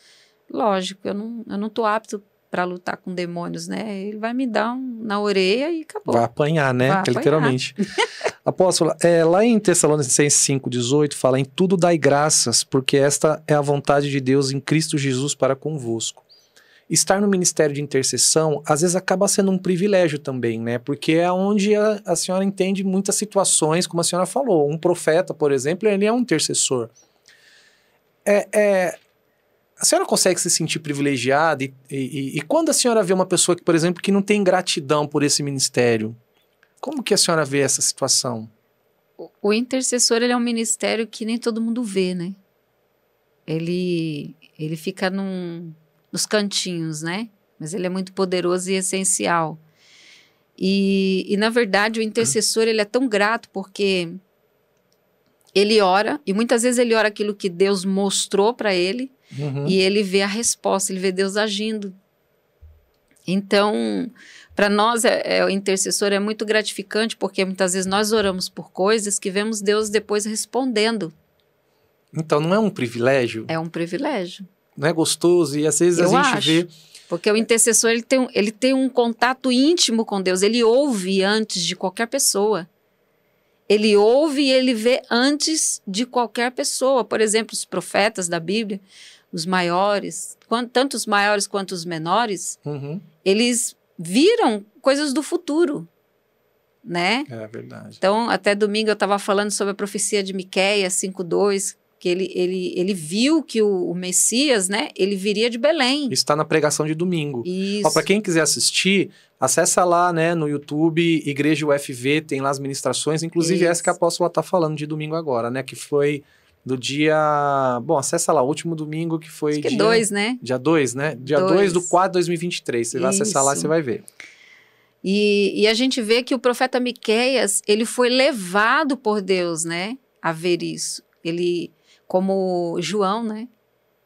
lógico, eu não tô apto para lutar com demônios, né? Ele vai me dar na orelha e acabou. Vai apanhar, né? Vai apanhar. Literalmente. Apóstola, lá em Tessalonicenses 5:18 fala: em tudo dai graças, porque esta é a vontade de Deus em Cristo Jesus para convosco. Estar no ministério de intercessão, às vezes acaba sendo um privilégio também, né? Porque é onde a senhora entende muitas situações, como a senhora falou. Um profeta, por exemplo, ele é um intercessor. A senhora consegue se sentir privilegiada e quando a senhora vê uma pessoa que, por exemplo, que não tem gratidão por esse ministério, como que a senhora vê essa situação? O intercessor, ele é um ministério que nem todo mundo vê, né? Ele fica nos cantinhos, né? Mas ele é muito poderoso e essencial. E na verdade, o intercessor, ele é tão grato porque ele ora, e muitas vezes ele ora aquilo que Deus mostrou para ele, e ele vê a resposta, ele vê Deus agindo. Então, para nós, o intercessor é muito gratificante, porque muitas vezes nós oramos por coisas que vemos Deus depois respondendo. Então, não é um privilégio? É um privilégio. Não é gostoso? E às vezes a gente vê... Porque o intercessor, ele tem um contato íntimo com Deus, ele ouve antes de qualquer pessoa. Ele ouve e ele vê antes de qualquer pessoa. Por exemplo, os profetas da Bíblia, os maiores, tanto os maiores quanto os menores, eles viram coisas do futuro, né? É verdade. Então, até domingo eu estava falando sobre a profecia de Miqueias 5:2, que ele viu que o Messias, né, ele viria de Belém. Isso está na pregação de domingo. Isso. Para quem quiser assistir, acessa lá, né, no YouTube, Igreja UFV, tem lá as ministrações, inclusive essa que a apóstola está falando de domingo agora, né, que foi do dia... Bom, acessa lá, o último domingo que foi... Acho que dia 2, né? Dia 2, né? Dia 2/4/2023. Você vai acessar lá e você vai ver. E a gente vê que o profeta Miqueias, ele foi levado por Deus, né, a ver isso. Ele, como João, né?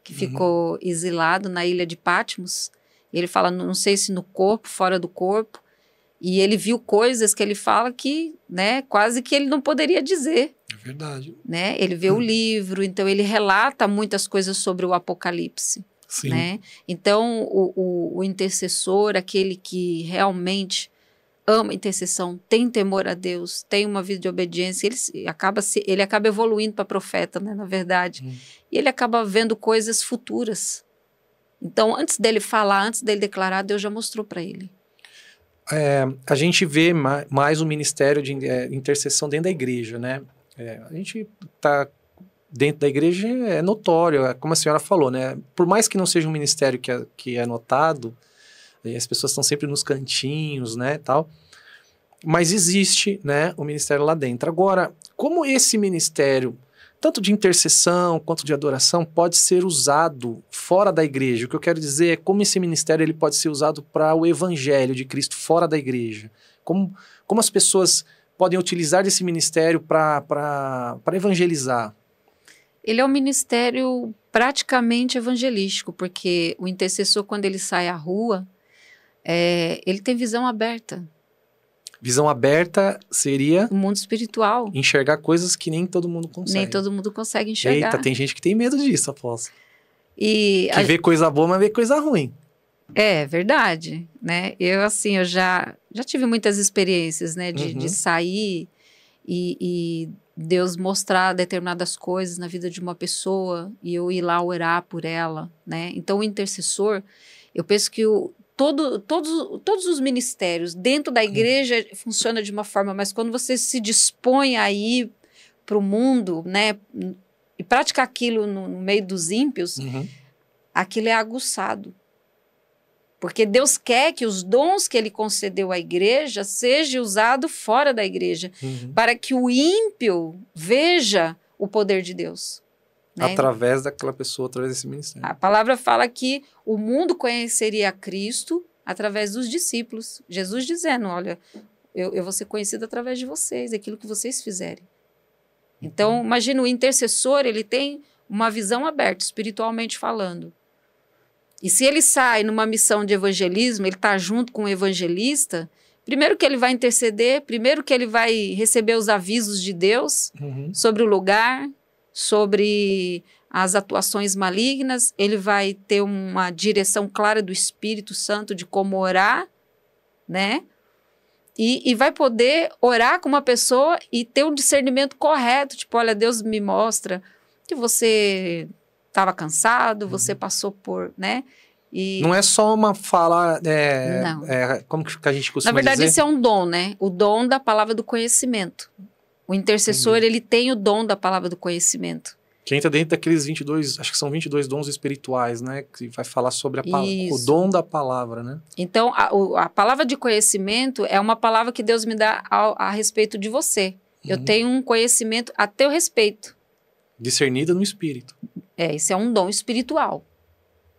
que ficou exilado na ilha de Patmos. E ele fala, não sei se no corpo, fora do corpo. E ele viu coisas que ele fala que, né, quase que ele não poderia dizer. É verdade. Né? Ele vê o livro, então ele relata muitas coisas sobre o Apocalipse. Sim. Né? Então, o intercessor, aquele que realmente ama a intercessão, tem temor a Deus, tem uma vida de obediência, ele acaba evoluindo para profeta, né, na verdade. E ele acaba vendo coisas futuras. Então, antes dele falar, antes dele declarar, Deus já mostrou para ele. A gente vê mais um ministério de intercessão dentro da igreja, né? A gente está dentro da igreja, é notório, como a senhora falou, né? Por mais que não seja um ministério que é notado, as pessoas estão sempre nos cantinhos, né, tal, mas existe, né, o ministério lá dentro. Agora, como esse ministério, tanto de intercessão quanto de adoração, pode ser usado fora da igreja? O que eu quero dizer é como esse ministério ele pode ser usado para o evangelho de Cristo fora da igreja. Como as pessoas podem utilizar esse ministério para evangelizar? Ele é um ministério praticamente evangelístico, porque o intercessor, quando ele sai à rua, ele tem visão aberta. Visão aberta seria... O mundo espiritual. Enxergar coisas que nem todo mundo consegue. Nem todo mundo consegue enxergar. Eita, tem gente que tem medo disso, apóstolo. Que vê coisa boa, mas vê coisa ruim. É verdade, né? Eu já tive muitas experiências, né? De sair e Deus mostrar determinadas coisas na vida de uma pessoa e eu ir lá orar por ela, né? Então, o intercessor, eu penso que todos os ministérios dentro da igreja funciona de uma forma, mas quando você se dispõe a ir para o mundo, né? E praticar aquilo no meio dos ímpios, aquilo é aguçado. Porque Deus quer que os dons que ele concedeu à igreja sejam usados fora da igreja, para que o ímpio veja o poder de Deus. Né? Através daquela pessoa, através desse ministério. A palavra fala que o mundo conheceria a Cristo através dos discípulos. Jesus dizendo, olha, eu vou ser conhecido através de vocês, aquilo que vocês fizerem. Então, imagina, o intercessor, ele tem uma visão aberta, espiritualmente falando. E se ele sai numa missão de evangelismo, ele está junto com o evangelista, primeiro que ele vai interceder, primeiro que ele vai receber os avisos de Deus sobre o lugar, sobre as atuações malignas, ele vai ter uma direção clara do Espírito Santo de como orar, né? E vai poder orar com uma pessoa e ter um discernimento correto, tipo, olha, Deus me mostra que você... estava cansado, você passou por, né? Não é só uma fala, como que a gente costuma dizer? Na verdade, isso é um dom, né? O dom da palavra do conhecimento. O intercessor, ele tem o dom da palavra do conhecimento. Que entra dentro daqueles 22, acho que são 22 dons espirituais, né? Que vai falar sobre o dom da palavra, né? Então, a palavra de conhecimento é uma palavra que Deus me dá a respeito de você. Eu tenho um conhecimento a teu respeito. Discernida no espírito. Isso é um dom espiritual.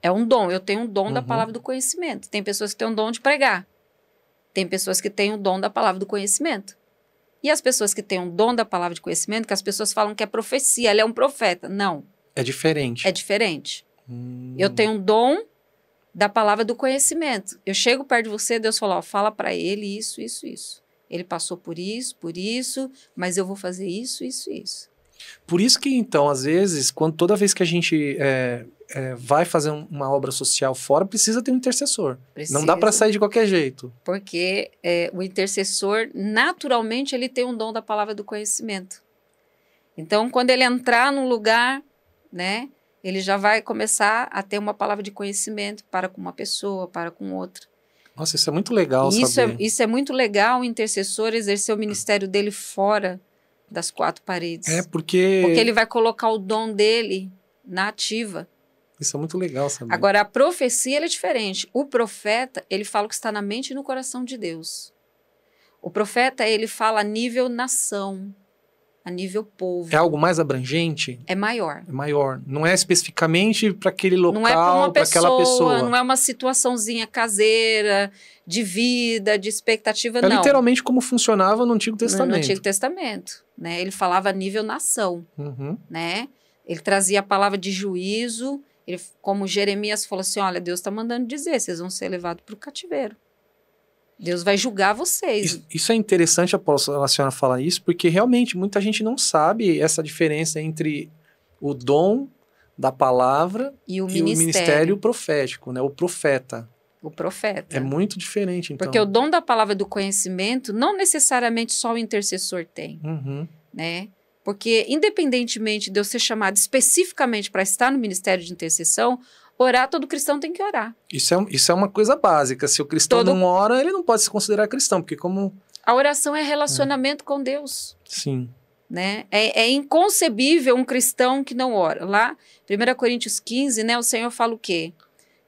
É um dom. Eu tenho um dom da palavra do conhecimento. Tem pessoas que têm um dom de pregar. Tem pessoas que têm o dom da palavra do conhecimento. E as pessoas que têm um dom da palavra de conhecimento, que as pessoas falam que é profecia, ela é um profeta. Não. É diferente. É diferente. Eu tenho um dom da palavra do conhecimento. Eu chego perto de você, Deus fala, fala para ele isso, isso, isso. Ele passou por isso, mas eu vou fazer isso, isso, isso. Por isso que, então, às vezes, toda vez que a gente vai fazer uma obra social fora, precisa ter um intercessor. Precisa. Não dá para sair de qualquer jeito. Porque o intercessor, naturalmente, ele tem um dom da palavra do conhecimento. Então, quando ele entrar num lugar, né, ele já vai começar a ter uma palavra de conhecimento para com uma pessoa, para com outra. Nossa, isso é muito legal saber. Isso é muito legal, o intercessor exercer o ministério dele fora das quatro paredes. Porque ele vai colocar o dom dele na ativa. Isso é muito legal saber. Agora, a profecia ela é diferente. O profeta, ele fala o que está na mente e no coração de Deus. O profeta, ele fala a nível nação, a nível povo. É algo mais abrangente? É maior. É maior. Não é especificamente para aquele local, para aquela pessoa. Não é uma situaçãozinha caseira, de vida, de expectativa, não. É literalmente como funcionava no Antigo Testamento. No Antigo Testamento, né? Ele falava a nível nação, né? Ele trazia a palavra de juízo Ele, como Jeremias falou assim, olha, Deus está mandando dizer, vocês vão ser levados para o cativeiro. Deus vai julgar vocês. Isso é interessante, a senhora falar isso, porque realmente muita gente não sabe essa diferença entre o dom da palavra E o ministério profético, né? O profeta. O profeta. É muito diferente, então. Porque o dom da palavra e do conhecimento, não necessariamente só o intercessor tem, né? Porque, independentemente de eu ser chamado especificamente para estar no ministério de intercessão, orar, todo cristão tem que orar. Isso é uma coisa básica. Se o cristão não ora, ele não pode se considerar cristão, porque como... A oração é relacionamento com Deus. Sim. Né? É inconcebível um cristão que não ora. Lá, 1 Coríntios 15, né, o Senhor fala o quê?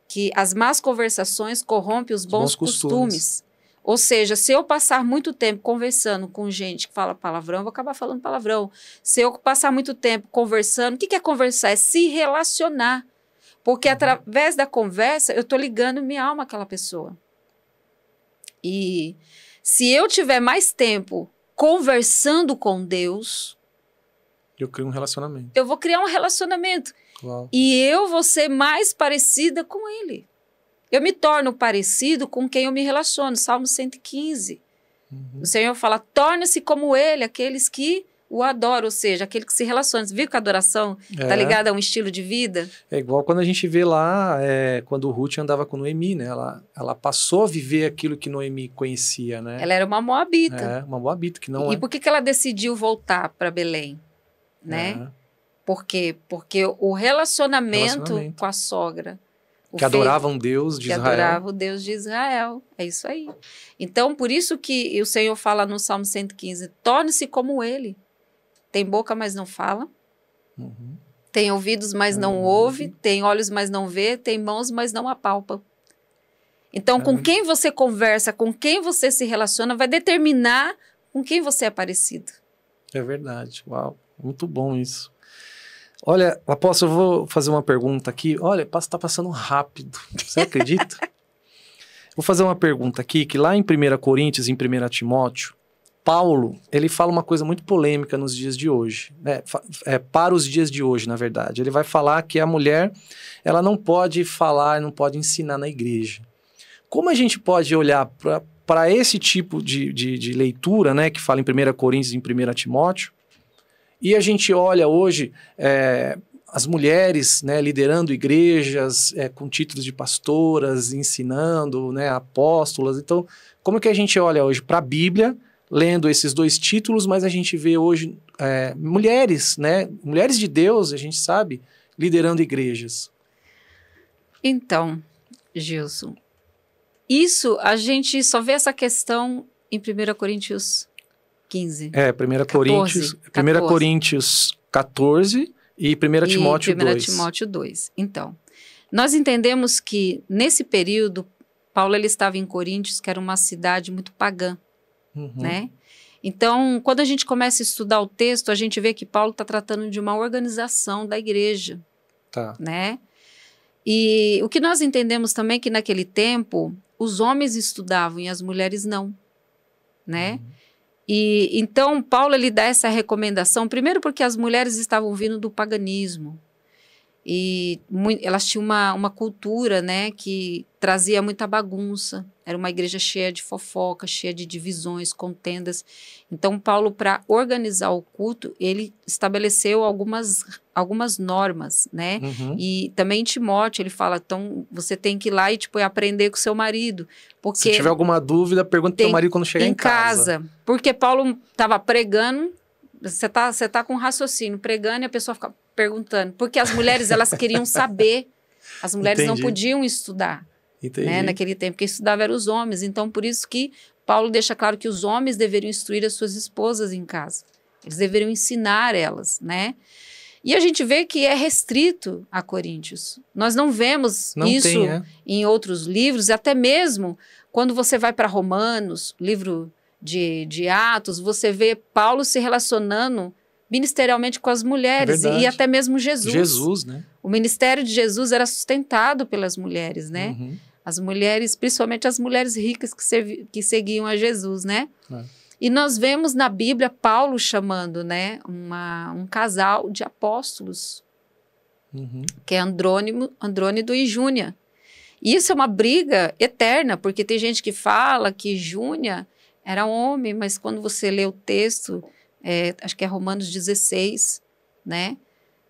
Que as más conversações corrompem os bons costumes. Ou seja, se eu passar muito tempo conversando com gente que fala palavrão, eu vou acabar falando palavrão. Se eu passar muito tempo conversando, o que é conversar? É se relacionar. Porque através da conversa, eu estou ligando minha alma àquela pessoa. E se eu tiver mais tempo conversando com Deus... Eu crio um relacionamento. Eu vou criar um relacionamento. Uau. E eu vou ser mais parecida com Ele. Eu me torno parecido com quem eu me relaciono. Salmo 115. O Senhor fala, torne-se como Ele, aqueles que o adoram, ou seja, aquele que se relaciona. Você viu que a adoração está ligada a um estilo de vida? É igual quando a gente vê lá, quando Ruth andava com Noemi, né? Ela passou a viver aquilo que Noemi conhecia, né? Ela era uma moabita. Uma moabita, que não E por que ela decidiu voltar para Belém? Né? Por quê? Porque o relacionamento com a sogra... Que adorava um Deus de Israel. Que adorava o Deus de Israel. É isso aí. Então, por isso que o Senhor fala no Salmo 115, torne-se como Ele. Tem boca, mas não fala. Tem ouvidos, mas não ouve. Tem olhos, mas não vê. Tem mãos, mas não apalpa. Então, com quem você conversa, com quem você se relaciona, vai determinar com quem você é parecido. É verdade. Uau, muito bom isso. Olha, apóstolo, eu vou fazer uma pergunta aqui. Olha, está passando rápido. Você acredita? Vou fazer uma pergunta aqui, que lá em 1 Coríntios, em 1 Timóteo, Paulo, ele fala uma coisa muito polêmica nos dias de hoje, né? Para os dias de hoje, na verdade. Ele vai falar que a mulher, ela não pode falar, não pode ensinar na igreja. Como a gente pode olhar para esse tipo de leitura, né, que fala em 1 Coríntios e em 1 Timóteo, e a gente olha hoje as mulheres, né, liderando igrejas, com títulos de pastoras, ensinando, né, apóstolas. Então, como que a gente olha hoje para a Bíblia, lendo esses dois títulos, mas a gente vê hoje mulheres, né, mulheres de Deus, a gente sabe, liderando igrejas? Então, Gilson, isso a gente só vê essa questão em 1 Coríntios 15. 1 Coríntios 14 e 1 Timóteo 2. 1 Timóteo 2. Então, nós entendemos que nesse período, Paulo ele estava em Coríntios, que era uma cidade muito pagã, né? Então, quando a gente começa a estudar o texto, a gente vê que Paulo está tratando de uma organização da igreja, né? E o que nós entendemos também é que naquele tempo, os homens estudavam e as mulheres não, né? E então Paulo ele dá essa recomendação, primeiro porque as mulheres estavam vindo do paganismo e elas tinham uma cultura, né, que trazia muita bagunça, era uma igreja cheia de fofoca, cheia de divisões, contendas. Então Paulo, para organizar o culto, ele estabeleceu algumas normas, né? E também em Timóteo ele fala, então você tem que ir lá e aprender com seu marido. Porque se tiver alguma dúvida, pergunta pro teu marido quando chegar em casa. Porque Paulo estava pregando, você tá com raciocínio, pregando e a pessoa fica perguntando. Porque as mulheres, elas queriam saber. As mulheres não podiam estudar, né, naquele tempo. Quem estudava eram os homens. Então, por isso que Paulo deixa claro que os homens deveriam instruir as suas esposas em casa. Eles deveriam ensinar elas, né? E a gente vê que é restrito a Coríntios. Nós não vemos isso em outros livros, até mesmo quando você vai para Romanos, livro de Atos, você vê Paulo se relacionando ministerialmente com as mulheres e até mesmo Jesus. Jesus, né? O ministério de Jesus era sustentado pelas mulheres, né? As mulheres, principalmente as mulheres ricas que seguiam a Jesus, né? E nós vemos na Bíblia Paulo chamando, né, um casal de apóstolos, que é Andrônico e Júnia. E isso é uma briga eterna, porque tem gente que fala que Júnia era homem, mas quando você lê o texto, acho que é Romanos 16, né?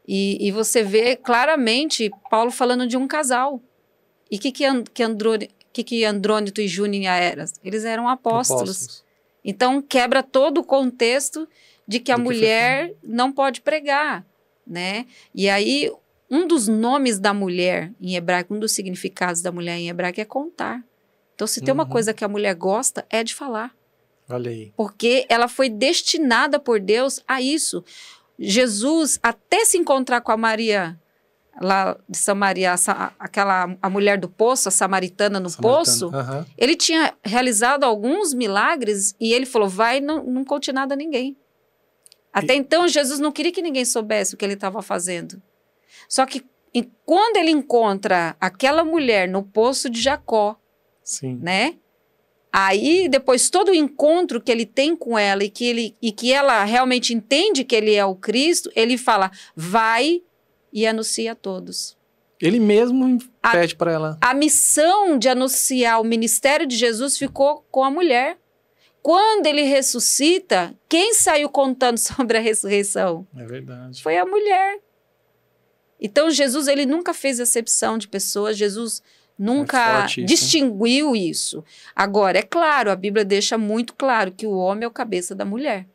E você vê claramente Paulo falando de um casal. E o que Andrônico e Júnia eram? Eles eram apóstolos. Então, quebra todo o contexto de que a mulher não pode pregar, né? E aí, um dos nomes da mulher em hebraico, um dos significados da mulher em hebraico é contar. Então, se tem uma coisa que a mulher gosta, é de falar. Olha aí. Porque ela foi destinada por Deus a isso. Jesus, até se encontrar com a Maria, lá de Samaria, a mulher do poço, a samaritana no poço, ele tinha realizado alguns milagres e ele falou, vai, não conte nada a ninguém. Até então, Jesus não queria que ninguém soubesse o que ele estava fazendo. Só que quando ele encontra aquela mulher no poço de Jacó, né? Aí, depois, todo o encontro que ele tem com ela e que ela realmente entende que ele é o Cristo, ele fala, vai e anuncia a todos. Ele mesmo pede para ela. A missão de anunciar o ministério de Jesus ficou com a mulher. Quando ele ressuscita, quem saiu contando sobre a ressurreição? É verdade. Foi a mulher. Então, Jesus, ele nunca fez acepção de pessoas, Jesus nunca distinguiu isso. Agora, é claro, a Bíblia deixa muito claro que o homem é o cabeça da mulher.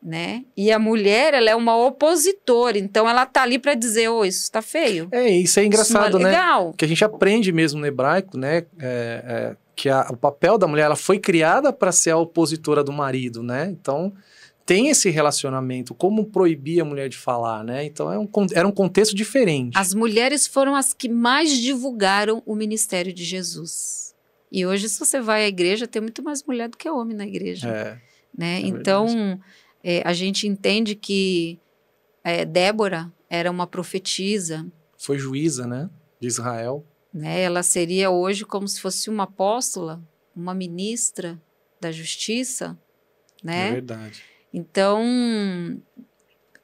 Né? E a mulher, ela é uma opositora, então ela tá ali para dizer, isso está feio. Isso é engraçado, isso não é legal. Né? Que a gente aprende mesmo no hebraico, né? Que o papel da mulher, ela foi criada para ser a opositora do marido, né? Então, tem esse relacionamento, como proibir a mulher de falar, né? Então, era um contexto diferente. As mulheres foram as que mais divulgaram o ministério de Jesus. E hoje, se você vai à igreja, tem muito mais mulher do que homem na igreja. Né? Então, a gente entende que Débora era uma profetisa. Foi juíza, né? De Israel. Né? Ela seria hoje como se fosse uma apóstola, uma ministra da justiça. Né? É verdade. Então,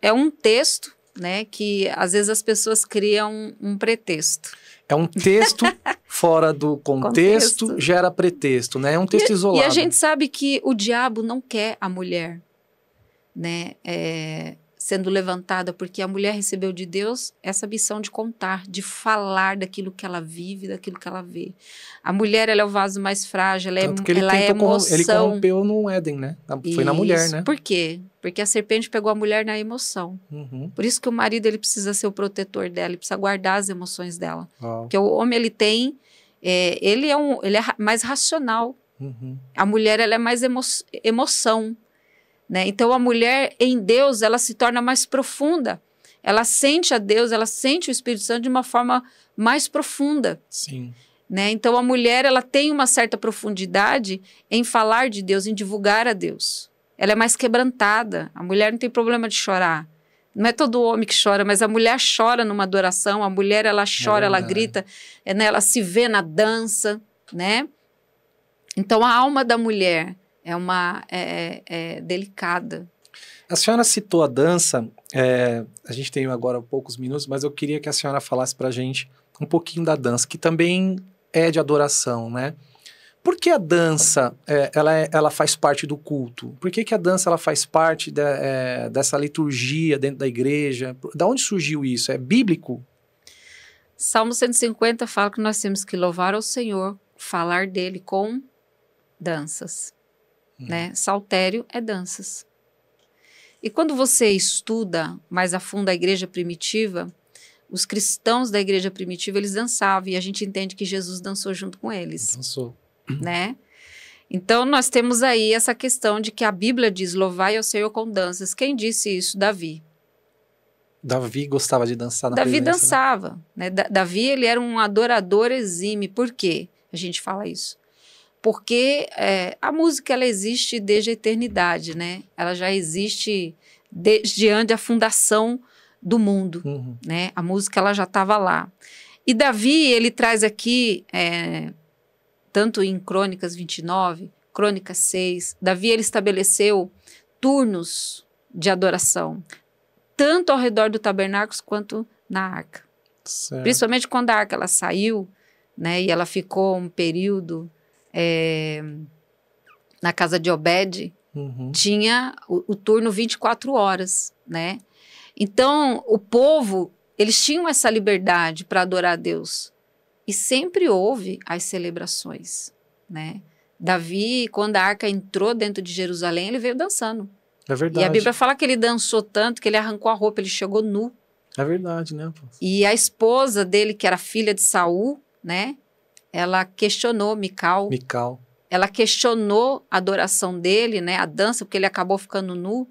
é um texto, né, que às vezes as pessoas criam um pretexto. É um texto fora do contexto, gera pretexto, né? É um texto isolado. E a gente sabe que o diabo não quer a mulher, né, sendo levantada, porque a mulher recebeu de Deus essa missão de contar, de falar daquilo que ela vive, daquilo que ela vê. A mulher, ela é o vaso mais frágil, ela é emoção. Ele corrompeu no Éden, né? Foi na mulher, né? Por quê? Porque a serpente pegou a mulher na emoção. Por isso que o marido, ele precisa ser o protetor dela, ele precisa guardar as emoções dela. Porque o homem, ele tem... ele é mais racional. A mulher, ela é mais emoção. Né? Então, a mulher em Deus, ela se torna mais profunda. Ela sente a Deus, ela sente o Espírito Santo de uma forma mais profunda. Sim. Né? Então, a mulher, ela tem uma certa profundidade em falar de Deus, em divulgar a Deus. Ela é mais quebrantada. A mulher não tem problema de chorar. Não é todo homem que chora, mas a mulher chora numa adoração. A mulher, ela chora, ela grita, né? Ela se vê na dança, né? Então, a alma da mulher é delicada. A senhora citou a dança, a gente tem agora poucos minutos, mas eu queria que a senhora falasse pra gente um pouquinho da dança, que também é de adoração, né? Por que a dança, ela faz parte do culto? Por que a dança ela faz parte dessa liturgia dentro da igreja? Da onde surgiu isso? É bíblico? Salmo 150 fala que nós temos que louvar ao Senhor, falar dele com danças. Né? Saltério é danças. E quando você estuda mais a fundo a igreja primitiva, os cristãos da igreja primitiva, eles dançavam, e a gente entende que Jesus dançou junto com eles. Dançou. Né? Então, nós temos aí essa questão de que a Bíblia diz, louvai ao Senhor com danças. Quem disse isso? Davi. Davi gostava de dançar na Davi presença, dançava. Né? Davi, ele era um adorador exímio. Por quê a gente fala isso? Porque a música, ela existe desde a eternidade, né? Ela já existe desde antes da fundação do mundo, né? A música, ela já estava lá. E Davi, ele traz aqui, tanto em Crônicas 29, Crônicas 6, Davi, ele estabeleceu turnos de adoração, tanto ao redor do tabernáculo quanto na arca. Certo. Principalmente quando a arca ela saiu, né, e ela ficou um período na casa de Obed, tinha o turno 24 horas, né? Então, o povo, eles tinham essa liberdade para adorar a Deus. E sempre houve as celebrações, né? Davi, quando a arca entrou dentro de Jerusalém, ele veio dançando. É verdade. E a Bíblia fala que ele dançou tanto que ele arrancou a roupa, ele chegou nu. É verdade, né, apóstolo? E a esposa dele, que era filha de Saul, né? Ela questionou Mical. Ela questionou a adoração dele, né? A dança, porque ele acabou ficando nu.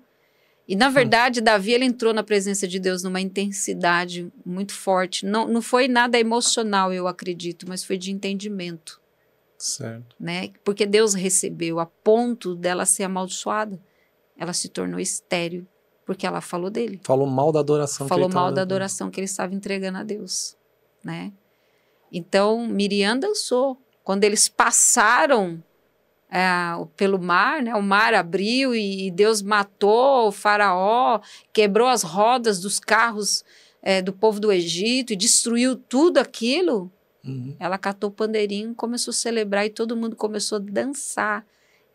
E, na verdade, Davi, ele entrou na presença de Deus numa intensidade muito forte. Não foi nada emocional, eu acredito, mas foi de entendimento. Certo. Né? Porque Deus recebeu a ponto dela ser amaldiçoada. Ela se tornou estéril, porque ela falou dele. Falou mal da adoração. Falou mal da adoração que ele estava entregando a Deus, né? Então, Miriam dançou. Quando eles passaram pelo mar, né? O mar abriu e Deus matou o faraó, quebrou as rodas dos carros do povo do Egito e destruiu tudo aquilo. Ela catou o pandeirinho, começou a celebrar e todo mundo começou a dançar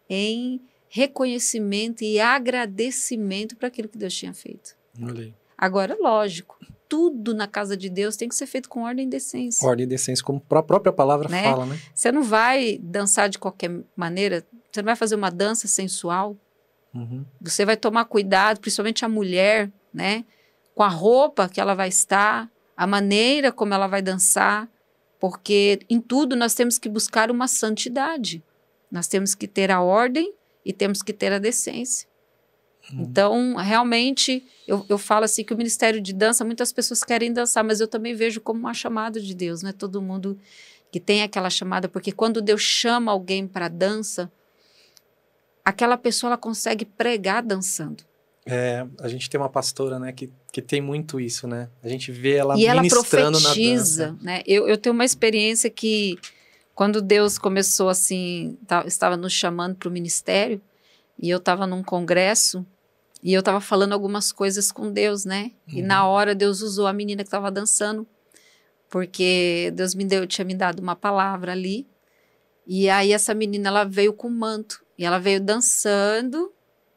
em reconhecimento e agradecimento para aquilo que Deus tinha feito. Olhei. Agora, lógico, tudo na casa de Deus tem que ser feito com ordem e decência. Ordem e decência, como a própria palavra fala, né? Você não vai dançar de qualquer maneira, você não vai fazer uma dança sensual. Você vai tomar cuidado, principalmente a mulher, né? Com a roupa que ela vai estar, a maneira como ela vai dançar, porque em tudo nós temos que buscar uma santidade. Nós temos que ter a ordem e temos que ter a decência. Então, realmente, eu falo assim que o ministério de dança, muitas pessoas querem dançar, mas eu também vejo como uma chamada de Deus, não é todo mundo que tem aquela chamada, porque quando Deus chama alguém para dança, aquela pessoa ela consegue pregar dançando. A gente tem uma pastora, né, que tem muito isso, né? A gente vê ela e ministrando ela profetiza, na dança. Né? Eu tenho uma experiência que, quando Deus começou assim, estava nos chamando para o ministério, e eu estava num congresso, e eu estava falando algumas coisas com Deus, né? E na hora Deus usou a menina que estava dançando, porque Deus tinha me dado uma palavra ali. E aí essa menina, ela veio com manto. E ela veio dançando,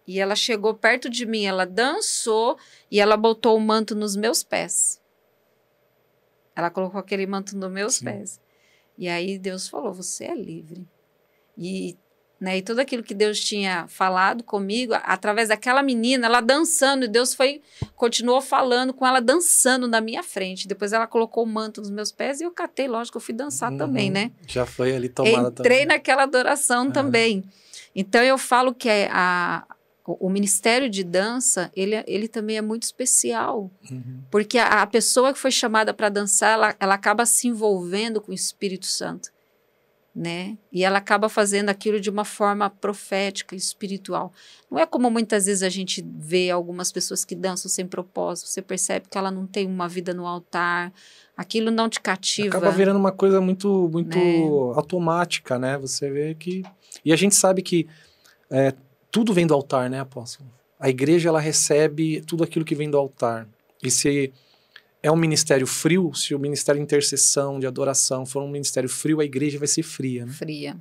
e ela chegou perto de mim, ela dançou, e ela botou o manto nos meus pés. Ela colocou aquele manto nos meus pés. E aí Deus falou, você é livre. E tudo aquilo que Deus tinha falado comigo, através daquela menina, ela dançando, e Deus continuou falando com ela, dançando na minha frente. Depois ela colocou o manto nos meus pés e eu catei, lógico, eu fui dançar também, né? Já foi ali tomada Entrei naquela adoração também. Então eu falo que o ministério de dança, ele também é muito especial, porque a pessoa que foi chamada para dançar, ela acaba se envolvendo com o Espírito Santo. Né? E ela acaba fazendo aquilo de uma forma profética, espiritual. Não é como muitas vezes a gente vê algumas pessoas que dançam sem propósito. Você percebe que ela não tem uma vida no altar, aquilo não te cativa. Acaba virando uma coisa muito automática, né? Você vê que... E a gente sabe que tudo vem do altar, né, apóstolo? A igreja, ela recebe tudo aquilo que vem do altar. E se é um ministério frio, se o ministério de intercessão, de adoração for um ministério frio, a igreja vai ser fria, né? Fria.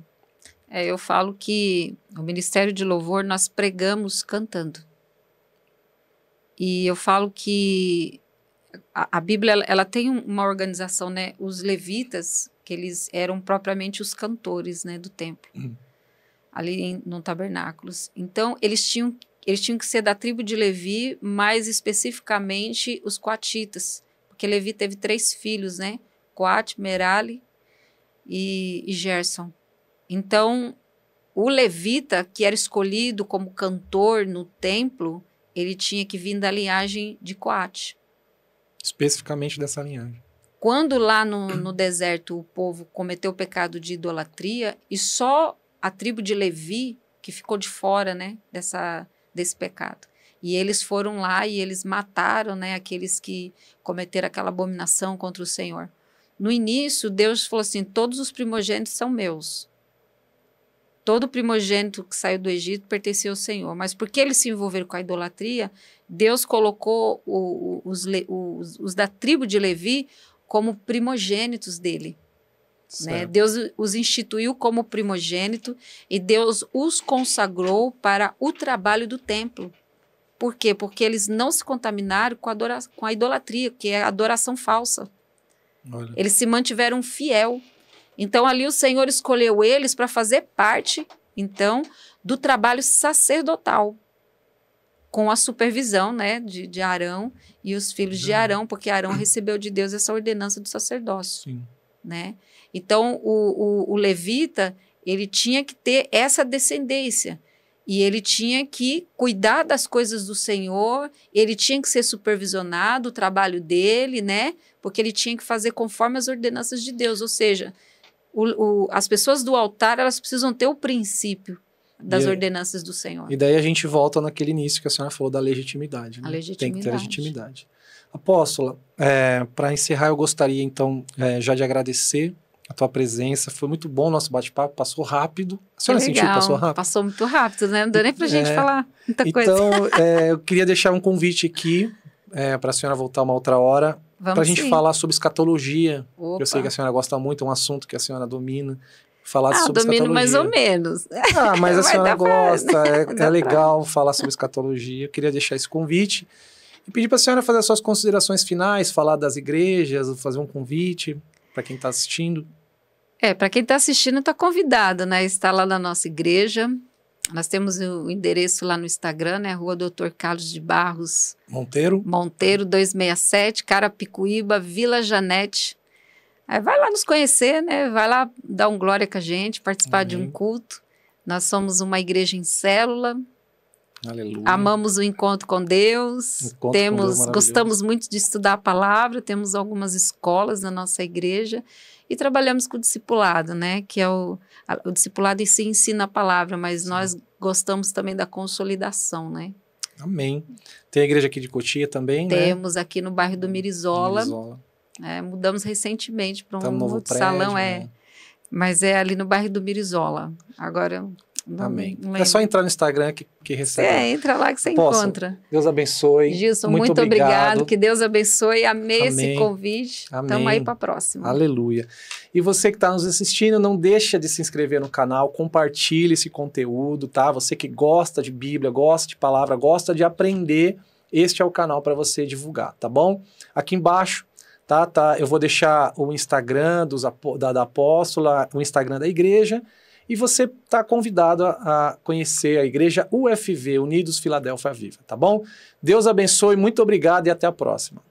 Eu falo que o ministério de louvor nós pregamos cantando. E eu falo que a Bíblia ela tem uma organização, né? Os levitas, que eles eram propriamente os cantores, né, do templo, ali no tabernáculos. Então, eles tinham que ser da tribo de Levi, mais especificamente os coatitas. Porque Levi teve 3 filhos, né? Coate, Merari e Gerson. Então, o levita, que era escolhido como cantor no templo, ele tinha que vir da linhagem de Coate. Especificamente dessa linhagem. Quando lá no deserto o povo cometeu o pecado de idolatria, e só a tribo de Levi que ficou de fora, né, desse pecado. E eles foram lá e eles mataram, né, aqueles que cometeram aquela abominação contra o Senhor. No início, Deus falou assim, todos os primogênitos são meus. Todo primogênito que saiu do Egito pertencia ao Senhor. Mas porque eles se envolveram com a idolatria, Deus colocou os da tribo de Levi como primogênitos dele. Né? Deus os instituiu como primogênito e Deus os consagrou para o trabalho do templo. Por quê? Porque eles não se contaminaram com a idolatria, que é a adoração falsa. Olha. Eles se mantiveram fiel. Então, ali o Senhor escolheu eles para fazer parte, então, do trabalho sacerdotal, com a supervisão, né, de Arão e os filhos de Arão, porque Arão recebeu de Deus essa ordenança do sacerdócio. Sim. Né? Então, o levita, ele tinha que ter essa descendência. E ele tinha que cuidar das coisas do Senhor, ele tinha que ser supervisionado, o trabalho dele, né? Porque ele tinha que fazer conforme as ordenanças de Deus. Ou seja, as pessoas do altar, elas precisam ter o princípio das ordenanças do Senhor. E daí a gente volta naquele início que a senhora falou da legitimidade. Né? A legitimidade. Tem que ter legitimidade. Apóstola, para encerrar, eu gostaria, então, já de agradecer a tua presença. Foi muito bom o nosso bate-papo, passou rápido. A senhora sentiu que passou rápido? Passou muito rápido, né? Não deu nem pra gente falar muita coisa. Então, eu queria deixar um convite aqui para a senhora voltar uma outra hora, para a gente falar sobre escatologia. Opa. Eu sei que a senhora gosta muito, é um assunto que a senhora domina. Falar sobre domino escatologia. mais ou menos. Mas a senhora gosta, é legal falar sobre escatologia. Eu queria deixar esse convite e pedir para a senhora fazer as suas considerações finais, falar das igrejas, fazer um convite para quem está assistindo. Para quem está assistindo, está convidado, né? Está lá na nossa igreja. Nós temos o endereço lá no Instagram, né? Rua Doutor Carlos de Barros Monteiro, 267, Carapicuíba, Vila Janete. Aí vai lá nos conhecer, né? Vai lá dar um glória com a gente, participar de um culto. Nós somos uma igreja em célula. Aleluia. Amamos o encontro com Deus. Gostamos muito de estudar a palavra. Temos algumas escolas na nossa igreja. E trabalhamos com o discipulado, né? Que é o discipulado em si ensina a palavra, mas nós gostamos também da consolidação, né? Amém. Tem a igreja aqui de Cotia também, Temos aqui no bairro do Mirizola. Mudamos recentemente para um novo prédio, salão, mas é ali no bairro do Mirizola. Agora, amém. É só entrar no Instagram que recebe. Entra lá que você encontra. Deus abençoe. Gilson, muito obrigado. Que Deus abençoe. Amei esse convite. Estamos aí para a próxima. Aleluia. E você que está nos assistindo, não deixa de se inscrever no canal, compartilhe esse conteúdo, tá? Você que gosta de Bíblia, gosta de palavra, gosta de aprender, este é o canal para você divulgar, tá bom? Aqui embaixo, tá? Eu vou deixar o Instagram da Apóstola, o Instagram da igreja, e você está convidado a conhecer a igreja UFV, Unidos Filadélfia Viva, tá bom? Deus abençoe, muito obrigado e até a próxima.